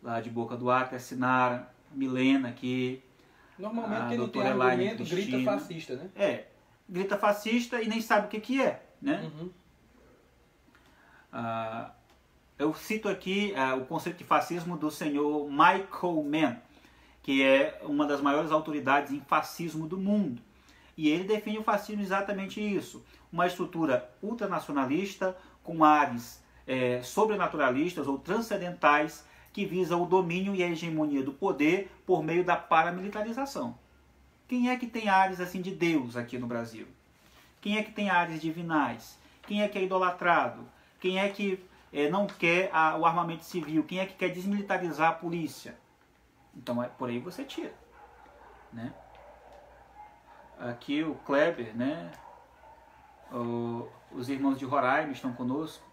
lá de Boca do Acre, Sinara, Milena aqui. Normalmente quem não tem argumento grita fascista, né? Grita fascista e nem sabe o que é, né? Eu cito aqui o conceito de fascismo do senhor Michael Mann, que é uma das maiores autoridades em fascismo do mundo. E ele define o fascismo exatamente isso. Uma estrutura ultranacionalista com ares sobrenaturalistas ou transcendentais que visa o domínio e a hegemonia do poder por meio da paramilitarização. Quem é que tem ares assim de Deus aqui no Brasil? Quem é que tem ares divinais? Quem é que é idolatrado? Quem é que não quer o armamento civil? Quem é que quer desmilitarizar a polícia? Então, por aí você tira, né? Aqui o Kleber, né? Os irmãos de Roraima estão conosco.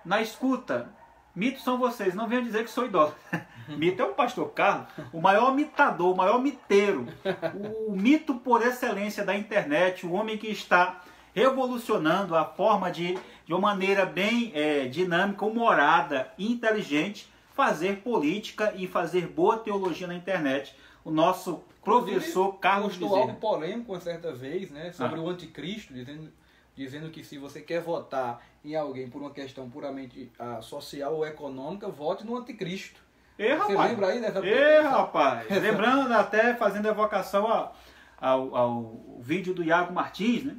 Na escuta, mitos são vocês, não venham dizer que sou idólatra. Mito é o pastor Carlos, o maior mitador, o maior miteiro, o mito por excelência da internet, o homem que está revolucionando a forma de uma maneira bem dinâmica, humorada e inteligente, fazer política e fazer boa teologia na internet. O nosso professor Carlos Bezerra. Postou algo polêmico uma certa vez, né, sobre o anticristo, dizendo que se você quer votar em alguém por uma questão puramente social ou econômica, vote no anticristo. Você lembra aí dessa rapaz. Lembrando, até fazendo evocação ao vídeo do Iago Martins, né?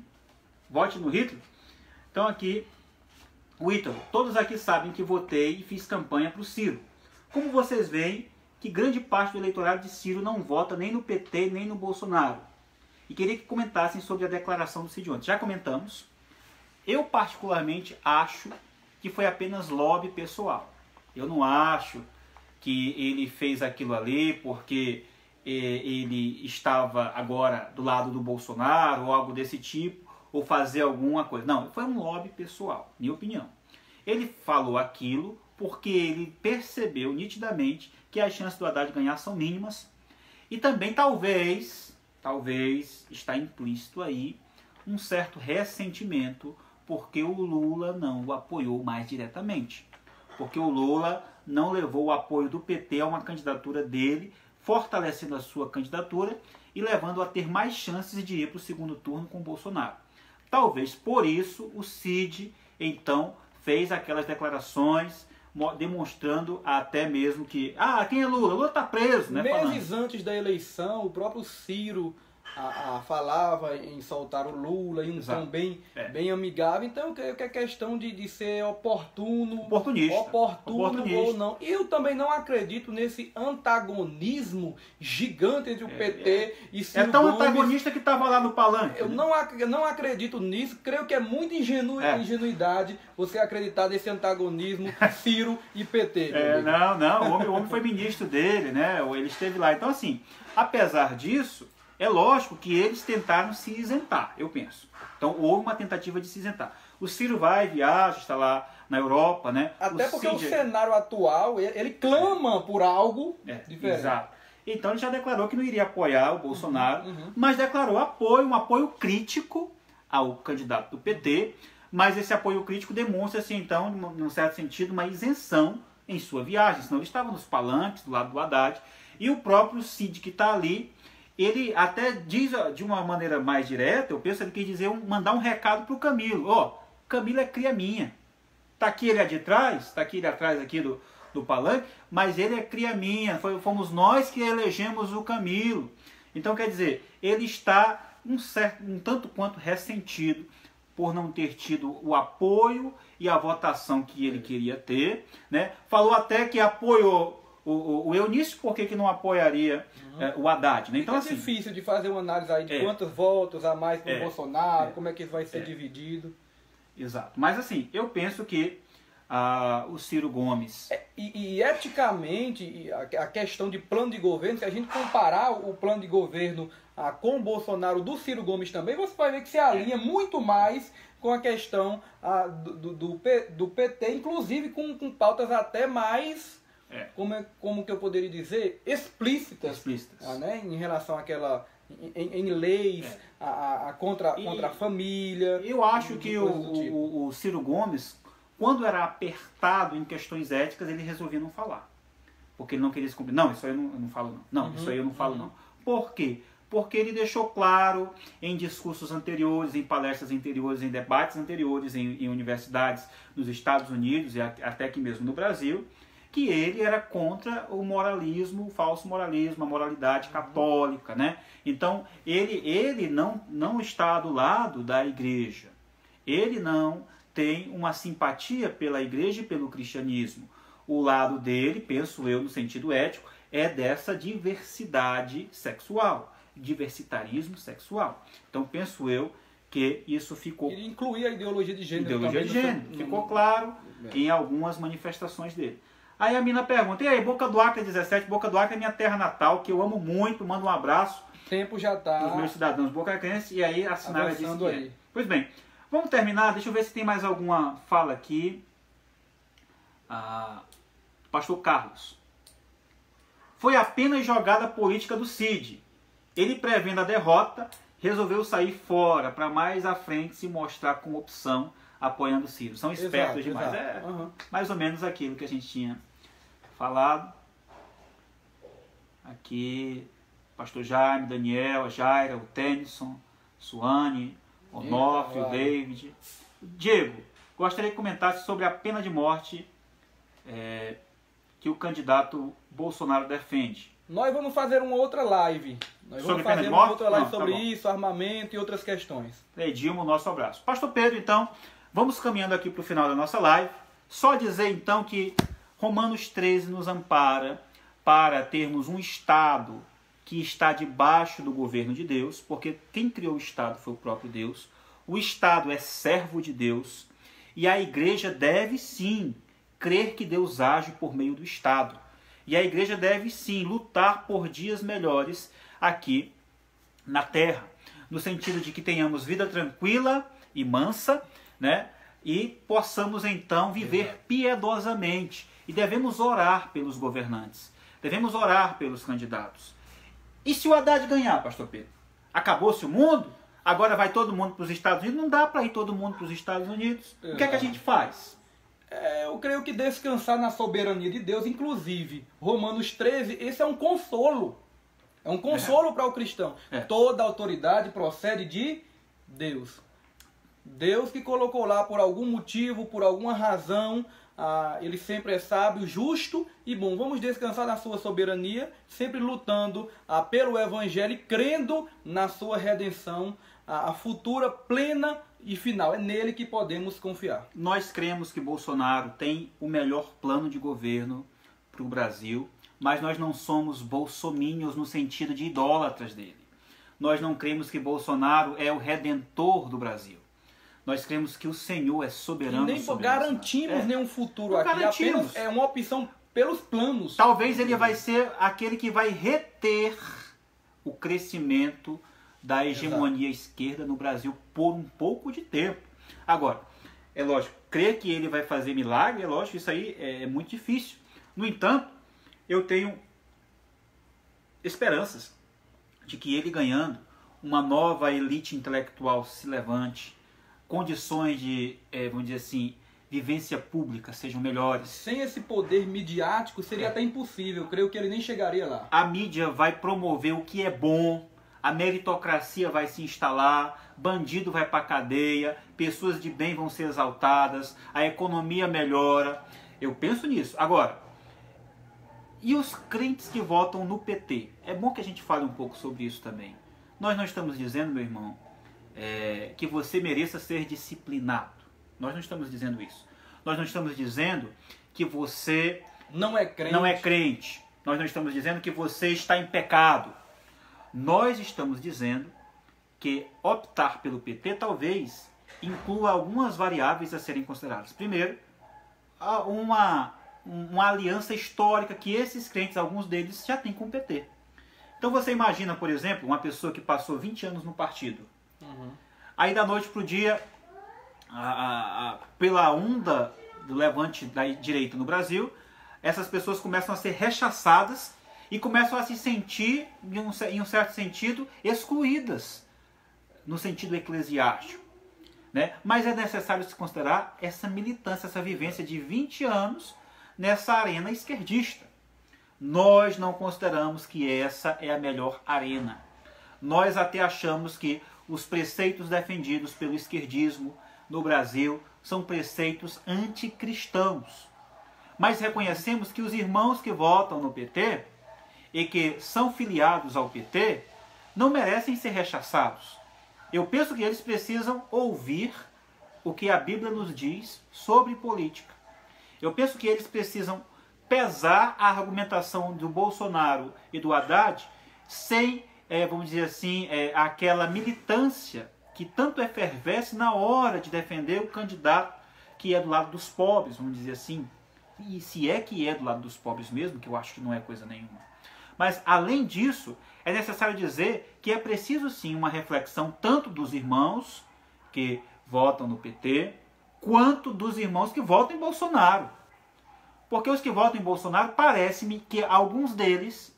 Vote no Hitler. Então aqui, o Ítalo, todos aqui sabem que votei e fiz campanha para o Ciro. Como vocês veem, que grande parte do eleitorado de Ciro não vota nem no PT, nem no Bolsonaro. E queria que comentassem sobre a declaração do Cid ontem. Já comentamos. Eu particularmente acho que foi apenas lobby pessoal. Eu não acho que ele fez aquilo ali porque ele estava agora do lado do Bolsonaro ou algo desse tipo, ou fazer alguma coisa. Não, foi um lobby pessoal, minha opinião. Ele falou aquilo porque ele percebeu nitidamente que as chances do Haddad ganhar são mínimas. E também talvez está implícito aí um certo ressentimento porque o Lula não o apoiou mais diretamente. Porque o Lula não levou o apoio do PT a uma candidatura dele, fortalecendo a sua candidatura e levando a ter mais chances de ir para o segundo turno com o Bolsonaro. Talvez por isso o Cid, então, fez aquelas declarações demonstrando até mesmo que, quem é Lula? Lula está preso, né? Meses antes da eleição, o próprio Ciro falava em soltar o Lula, em um tom bem amigável. Então, eu creio que é questão de ser oportunista ou não. Eu também não acredito nesse antagonismo gigante entre o PT e Ciro Gomes. É tão Gomes. antagonista que estava lá no palanque. Eu não acredito nisso. Creio que é muita ingenuidade você acreditar nesse antagonismo Ciro e PT. Não. O homem foi ministro dele, né? Ele esteve lá. Então, assim, apesar disso, é lógico que eles tentaram se isentar, eu penso. Então, houve uma tentativa de se isentar. O Ciro viaja, está lá na Europa, né? Até porque o cenário atual, ele clama por algo diferente. Exato. Então, ele já declarou que não iria apoiar o Bolsonaro, mas declarou um apoio crítico ao candidato do PT, mas esse apoio crítico demonstra-se, então, num certo sentido, uma isenção em sua viagem, senão ele estava nos palanques, do lado do Haddad, e o próprio Cid, que está ali, ele até diz de uma maneira mais direta, eu penso que ele quis dizer, mandar um recado para o Camilo. Camilo é cria minha. Está aqui ele de trás, está aqui ele atrás aqui do palanque, mas ele é cria minha. Fomos nós que elegemos o Camilo. Então, quer dizer, ele está um tanto quanto ressentido por não ter tido o apoio e a votação que ele queria ter, né? Falou até que apoiou o Eunício, por que não apoiaria o Haddad? Né? Então, é difícil de fazer uma análise aí de quantos votos a mais para o Bolsonaro, como é que isso vai ser dividido. Exato. Mas assim, eu penso que o Ciro Gomes... E eticamente, a questão de plano de governo, se a gente comparar o plano de governo com o Bolsonaro do Ciro Gomes também, você vai ver que se alinha muito mais com a questão do PT, inclusive com pautas até mais... Como que eu poderia dizer? Explícitas. Né? Em relação àquela... Em leis contra a família. Eu acho que o Ciro Gomes, quando era apertado em questões éticas, ele resolvia não falar. Porque ele não queria se cumprir. Não, isso aí eu não falo não. Não, isso aí eu não falo não. Por quê? Porque ele deixou claro em discursos anteriores, em palestras anteriores, em debates anteriores, em universidades nos Estados Unidos e até aqui mesmo no Brasil, que ele era contra o moralismo, o falso moralismo, a moralidade católica, né? Então, ele não está do lado da igreja. Ele não tem uma simpatia pela igreja e pelo cristianismo. O lado dele, penso eu, no sentido ético, é dessa diversidade sexual, diversitarismo sexual. Então, penso eu que isso ficou... Ele incluía a ideologia de gênero. Ideologia de gênero. Ficou claro em algumas manifestações dele. Aí a mina pergunta, e aí, Boca do Acre 17, Boca do Acre é minha terra natal, que eu amo muito, mando um abraço. Tempo já tá. Os meus cidadãos bocarenses, e aí a Sinara disse que aí. Pois bem, vamos terminar, deixa eu ver se tem mais alguma fala aqui. Pastor Carlos. Foi apenas jogada política do Cid. Ele, prevendo a derrota, resolveu sair fora, para mais à frente se mostrar como opção, apoiando o Ciro. São espertos demais. Mais ou menos aquilo que a gente tinha falado. Aqui, Pastor Jaime, Daniel, a Jaira, o Tennyson, Suane, Onofre, o David. Diego, gostaria que comentasse sobre a pena de morte que o candidato Bolsonaro defende. Nós vamos fazer uma outra live. Sobre isso, armamento e outras questões. Pedimos o nosso abraço. Pastor Pedro, então, vamos caminhando aqui para o final da nossa live. Só dizer, então, que Romanos 13 nos ampara para termos um Estado que está debaixo do governo de Deus, porque quem criou o Estado foi o próprio Deus. O Estado é servo de Deus e a igreja deve, sim, crer que Deus age por meio do Estado. E a igreja deve, sim, lutar por dias melhores aqui na terra, no sentido de que tenhamos vida tranquila e mansa, né? e possamos então viver piedosamente. E devemos orar pelos governantes, devemos orar pelos candidatos. E se o Haddad ganhar, pastor Pedro? Acabou-se o mundo? Agora vai todo mundo para os Estados Unidos? Não dá para ir todo mundo para os Estados Unidos. O que é que a gente faz? Eu creio que descansar na soberania de Deus, inclusive Romanos 13, esse é um consolo. É um consolo para o cristão. Toda autoridade procede de Deus. Deus que colocou lá por algum motivo, por alguma razão, ele sempre é sábio, justo e bom. Vamos descansar na sua soberania, sempre lutando pelo Evangelho e crendo na sua redenção, a futura, plena e final. É nele que podemos confiar. Nós cremos que Bolsonaro tem o melhor plano de governo para o Brasil, mas nós não somos bolsominions no sentido de idólatras dele. Nós não cremos que Bolsonaro é o redentor do Brasil. Nós cremos que o Senhor é soberano. E nem garantimos nenhum futuro aqui, apenas é uma opção pelos planos. Talvez ele vai ser aquele que vai reter o crescimento da hegemonia esquerda no Brasil por um pouco de tempo. Agora, é lógico, crer que ele vai fazer milagre, é lógico, isso aí é muito difícil. No entanto, eu tenho esperanças de que ele ganhando, uma nova elite intelectual se levante, condições de, vamos dizer assim, vivência pública sejam melhores. Sem esse poder midiático seria até impossível, eu creio que ele nem chegaria lá. A mídia vai promover o que é bom, a meritocracia vai se instalar, bandido vai para a cadeia, pessoas de bem vão ser exaltadas, a economia melhora. Eu penso nisso. Agora, e os crentes que votam no PT? É bom que a gente fale um pouco sobre isso também. Nós não estamos dizendo, meu irmão, que você mereça ser disciplinado. Nós não estamos dizendo isso. Nós não estamos dizendo que você não é crente. Nós não estamos dizendo que você está em pecado. Nós estamos dizendo que optar pelo PT talvez inclua algumas variáveis a serem consideradas. Primeiro, uma aliança histórica que esses crentes, alguns deles, já têm com o PT. Então você imagina, por exemplo, uma pessoa que passou 20 anos no partido. Aí da noite para o dia, pela onda do levante da direita no Brasil, essas pessoas começam a ser rechaçadas e começam a se sentir, em um certo sentido, excluídas, no sentido eclesiástico. Né? Mas é necessário se considerar essa militância, essa vivência de 20 anos nessa arena esquerdista. Nós não consideramos que essa é a melhor arena. Nós até achamos que os preceitos defendidos pelo esquerdismo no Brasil são preceitos anticristãos. Mas reconhecemos que os irmãos que votam no PT e que são filiados ao PT não merecem ser rechaçados. Eu penso que eles precisam ouvir o que a Bíblia nos diz sobre política. Eu penso que eles precisam pesar a argumentação do Bolsonaro e do Haddad sem, vamos dizer assim, aquela militância que tanto efervesce na hora de defender o candidato que é do lado dos pobres, vamos dizer assim. E se é que é do lado dos pobres mesmo, que eu acho que não é coisa nenhuma. Mas, além disso, é necessário dizer que é preciso sim uma reflexão tanto dos irmãos que votam no PT, quanto dos irmãos que votam em Bolsonaro. Porque os que votam em Bolsonaro, parece-me que alguns deles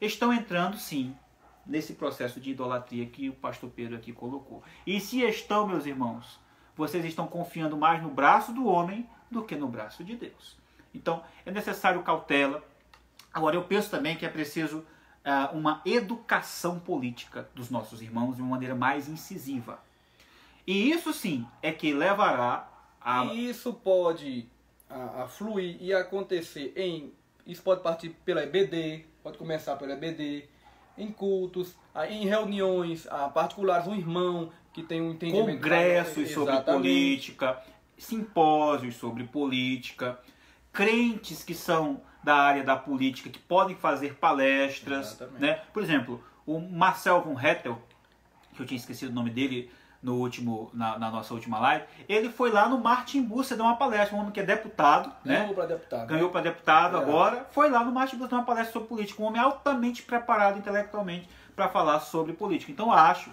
estão entrando sim nesse processo de idolatria que o pastor Pedro aqui colocou. E se estão, meus irmãos, vocês estão confiando mais no braço do homem do que no braço de Deus. Então, é necessário cautela. Agora, eu penso também que é preciso uma educação política dos nossos irmãos de uma maneira mais incisiva. E isso sim é que levará a... E isso pode fluir e acontecer Isso pode partir pela EBD, pode começar pela EBD, em cultos, em reuniões particulares, um irmão que tem um entendimento... Congressos sobre política, simpósios sobre política, crentes que são da área da política que podem fazer palestras, né? Por exemplo, o Marcel von Hettel, que eu tinha esquecido o nome dele na nossa última live, ele foi lá no Martin Bucer dar uma palestra, um homem que é deputado, ganhou para deputado agora, foi lá no Martin Bucer dar uma palestra sobre política, um homem altamente preparado intelectualmente para falar sobre política. Então eu acho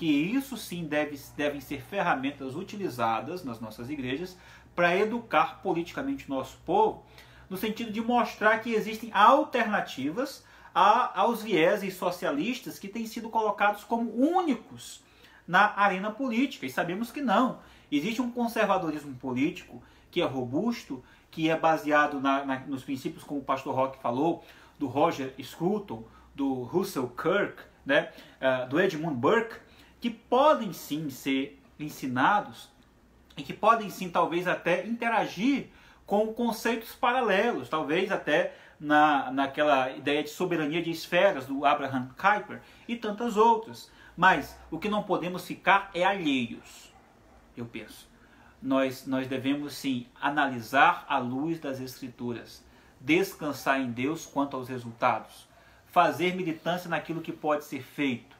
que isso sim devem ser ferramentas utilizadas nas nossas igrejas para educar politicamente o nosso povo, no sentido de mostrar que existem alternativas aos vieses socialistas que têm sido colocados como únicos na arena política, e sabemos que não. Existe um conservadorismo político que é robusto, que é baseado nos princípios, como o pastor Roque falou, do Roger Scruton, do Russell Kirk, né, do Edmund Burke, que podem sim ser ensinados e que podem sim talvez até interagir com conceitos paralelos, talvez até naquela ideia de soberania de esferas do Abraham Kuyper e tantas outras. Mas o que não podemos ficar é alheios, eu penso. Nós devemos sim analisar à luz das Escrituras, descansar em Deus quanto aos resultados, fazer militância naquilo que pode ser feito.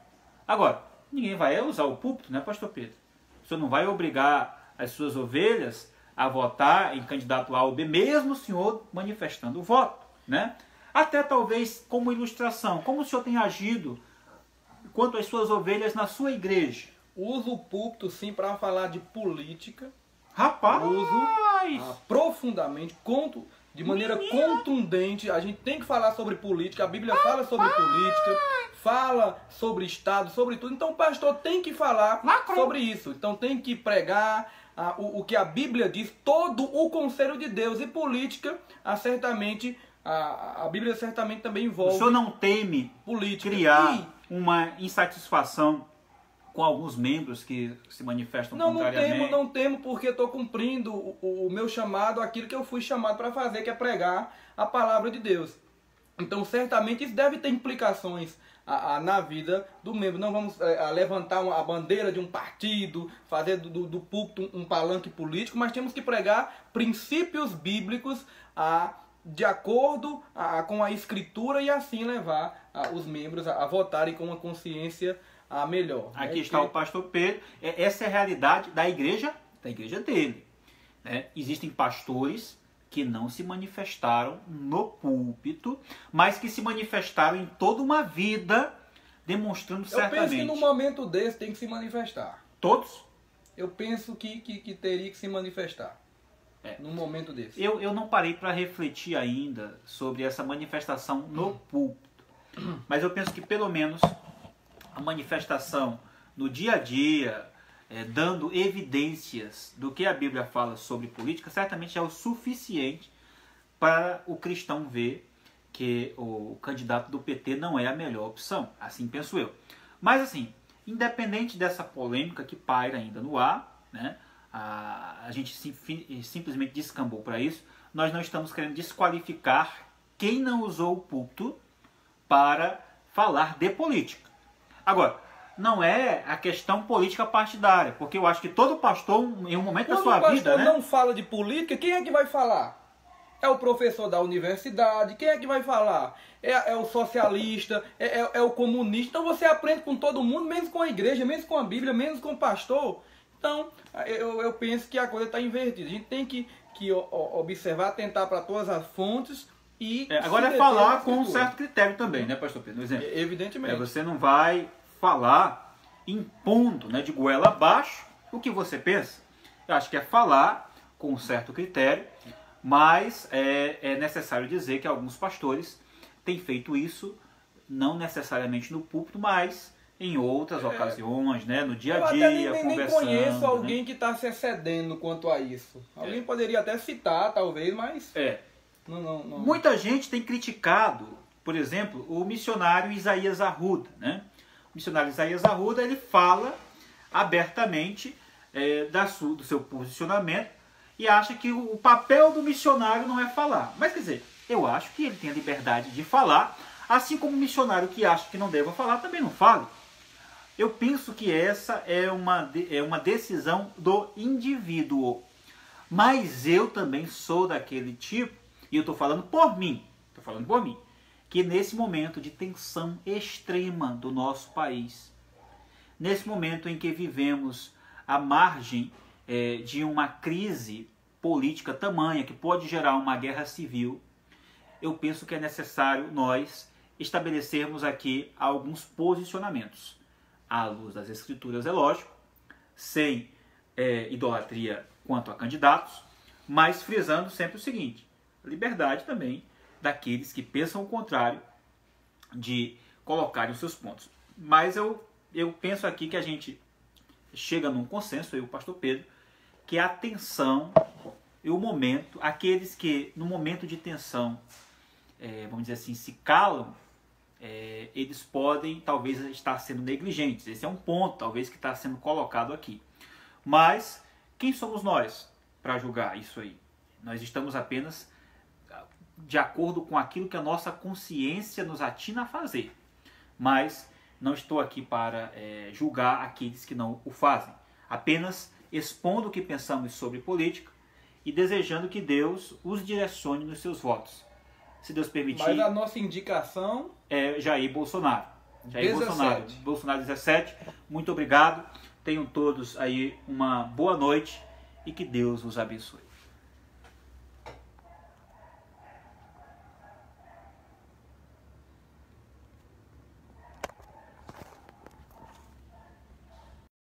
Agora, ninguém vai usar o púlpito, né, pastor Pedro? O senhor não vai obrigar as suas ovelhas a votar em candidato A ou B, mesmo o senhor manifestando o voto, né? Até talvez como ilustração, como o senhor tem agido quanto às suas ovelhas na sua igreja? Uso o púlpito sim para falar de política. Rapaz! Uso profundamente, de maneira contundente. A gente tem que falar sobre política, a Bíblia fala sobre política, fala sobre Estado, sobre tudo. Então o pastor tem que falar sobre isso. Então tem que pregar o que a Bíblia diz, todo o conselho de Deus. E política, certamente, a Bíblia certamente também envolve. O senhor não teme política. Criar uma insatisfação com alguns membros que se manifestam contrariamente? Não temo, porque estou cumprindo o meu chamado, aquilo que eu fui chamado para fazer, que é pregar a palavra de Deus. Então, certamente, isso deve ter implicações na vida do membro. Não vamos levantar a bandeira de um partido, fazer do púlpito um palanque político, mas temos que pregar princípios bíblicos de acordo com a Escritura e assim levar os membros a votarem com uma consciência melhor. Aqui está o pastor Pedro. Essa é a realidade da igreja dele. Né? Existem pastores que não se manifestaram no púlpito, mas que se manifestaram em toda uma vida, demonstrando certamente. Eu penso que no momento desse tem que se manifestar. Todos? Eu penso que teria que se manifestar. Num momento desse. Eu não parei para refletir ainda sobre essa manifestação no púlpito, mas eu penso que pelo menos a manifestação no dia a dia, dando evidências do que a Bíblia fala sobre política, certamente é o suficiente para o cristão ver que o candidato do PT não é a melhor opção. Assim penso eu. Mas assim, independente dessa polêmica que paira ainda no ar, né, a gente simplesmente descambou para isso, nós não estamos querendo desqualificar quem não usou o púlpito para falar de política. Agora, não é a questão política partidária, porque eu acho que todo pastor, em um momento da sua vida, né? Quando o pastor não fala de política, quem é que vai falar? É o professor da universidade, quem é que vai falar? É o socialista, é o comunista. Então você aprende com todo mundo, menos com a igreja, menos com a Bíblia, menos com o pastor. Então, eu penso que a coisa está invertida. A gente tem que observar, atentar para todas as fontes e... agora é falar com um certo critério também, né, pastor Pedro? Exemplo, evidentemente. Você não vai falar impondo, né, de goela abaixo o que você pensa. Eu acho que é falar com um certo critério, mas é necessário dizer que alguns pastores têm feito isso, não necessariamente no púlpito, mas em outras ocasiões, né, no dia a dia, eu até nem conheço alguém que está se excedendo quanto a isso. Alguém poderia até citar, talvez, mas... Não. Muita gente tem criticado, por exemplo, o missionário Isaías Arruda, né? O missionário Isaías Arruda, ele fala abertamente do seu posicionamento e acha que o papel do missionário não é falar. Mas, quer dizer, eu acho que ele tem a liberdade de falar, assim como o missionário que acha que não deva falar também não fala. Eu penso que essa é uma decisão do indivíduo. Mas eu também sou daquele tipo, e eu estou falando por mim, que nesse momento de tensão extrema do nosso país, nesse momento em que vivemos à margem de uma crise política tamanha que pode gerar uma guerra civil, eu penso que é necessário nós estabelecermos aqui alguns posicionamentos. à luz das Escrituras, é lógico, sem idolatria quanto a candidatos, mas frisando sempre o seguinte: liberdade também daqueles que pensam o contrário de colocarem os seus pontos. Mas eu penso aqui que a gente chega num consenso, eu e o pastor Pedro, que a tensão e o momento, aqueles que no momento de tensão, vamos dizer assim, se calam, eles podem talvez estar sendo negligentes. Esse é um ponto talvez que está sendo colocado aqui. Mas quem somos nós para julgar isso aí? Nós estamos apenas de acordo com aquilo que a nossa consciência nos atina a fazer. Mas não estou aqui para julgar aqueles que não o fazem. Apenas expondo o que pensamos sobre política e desejando que Deus os direcione nos seus votos. Se Deus permitir... Mas a nossa indicação... é Jair Bolsonaro. Jair 17. Bolsonaro 17. Muito obrigado. Tenham todos aí uma boa noite e que Deus os abençoe.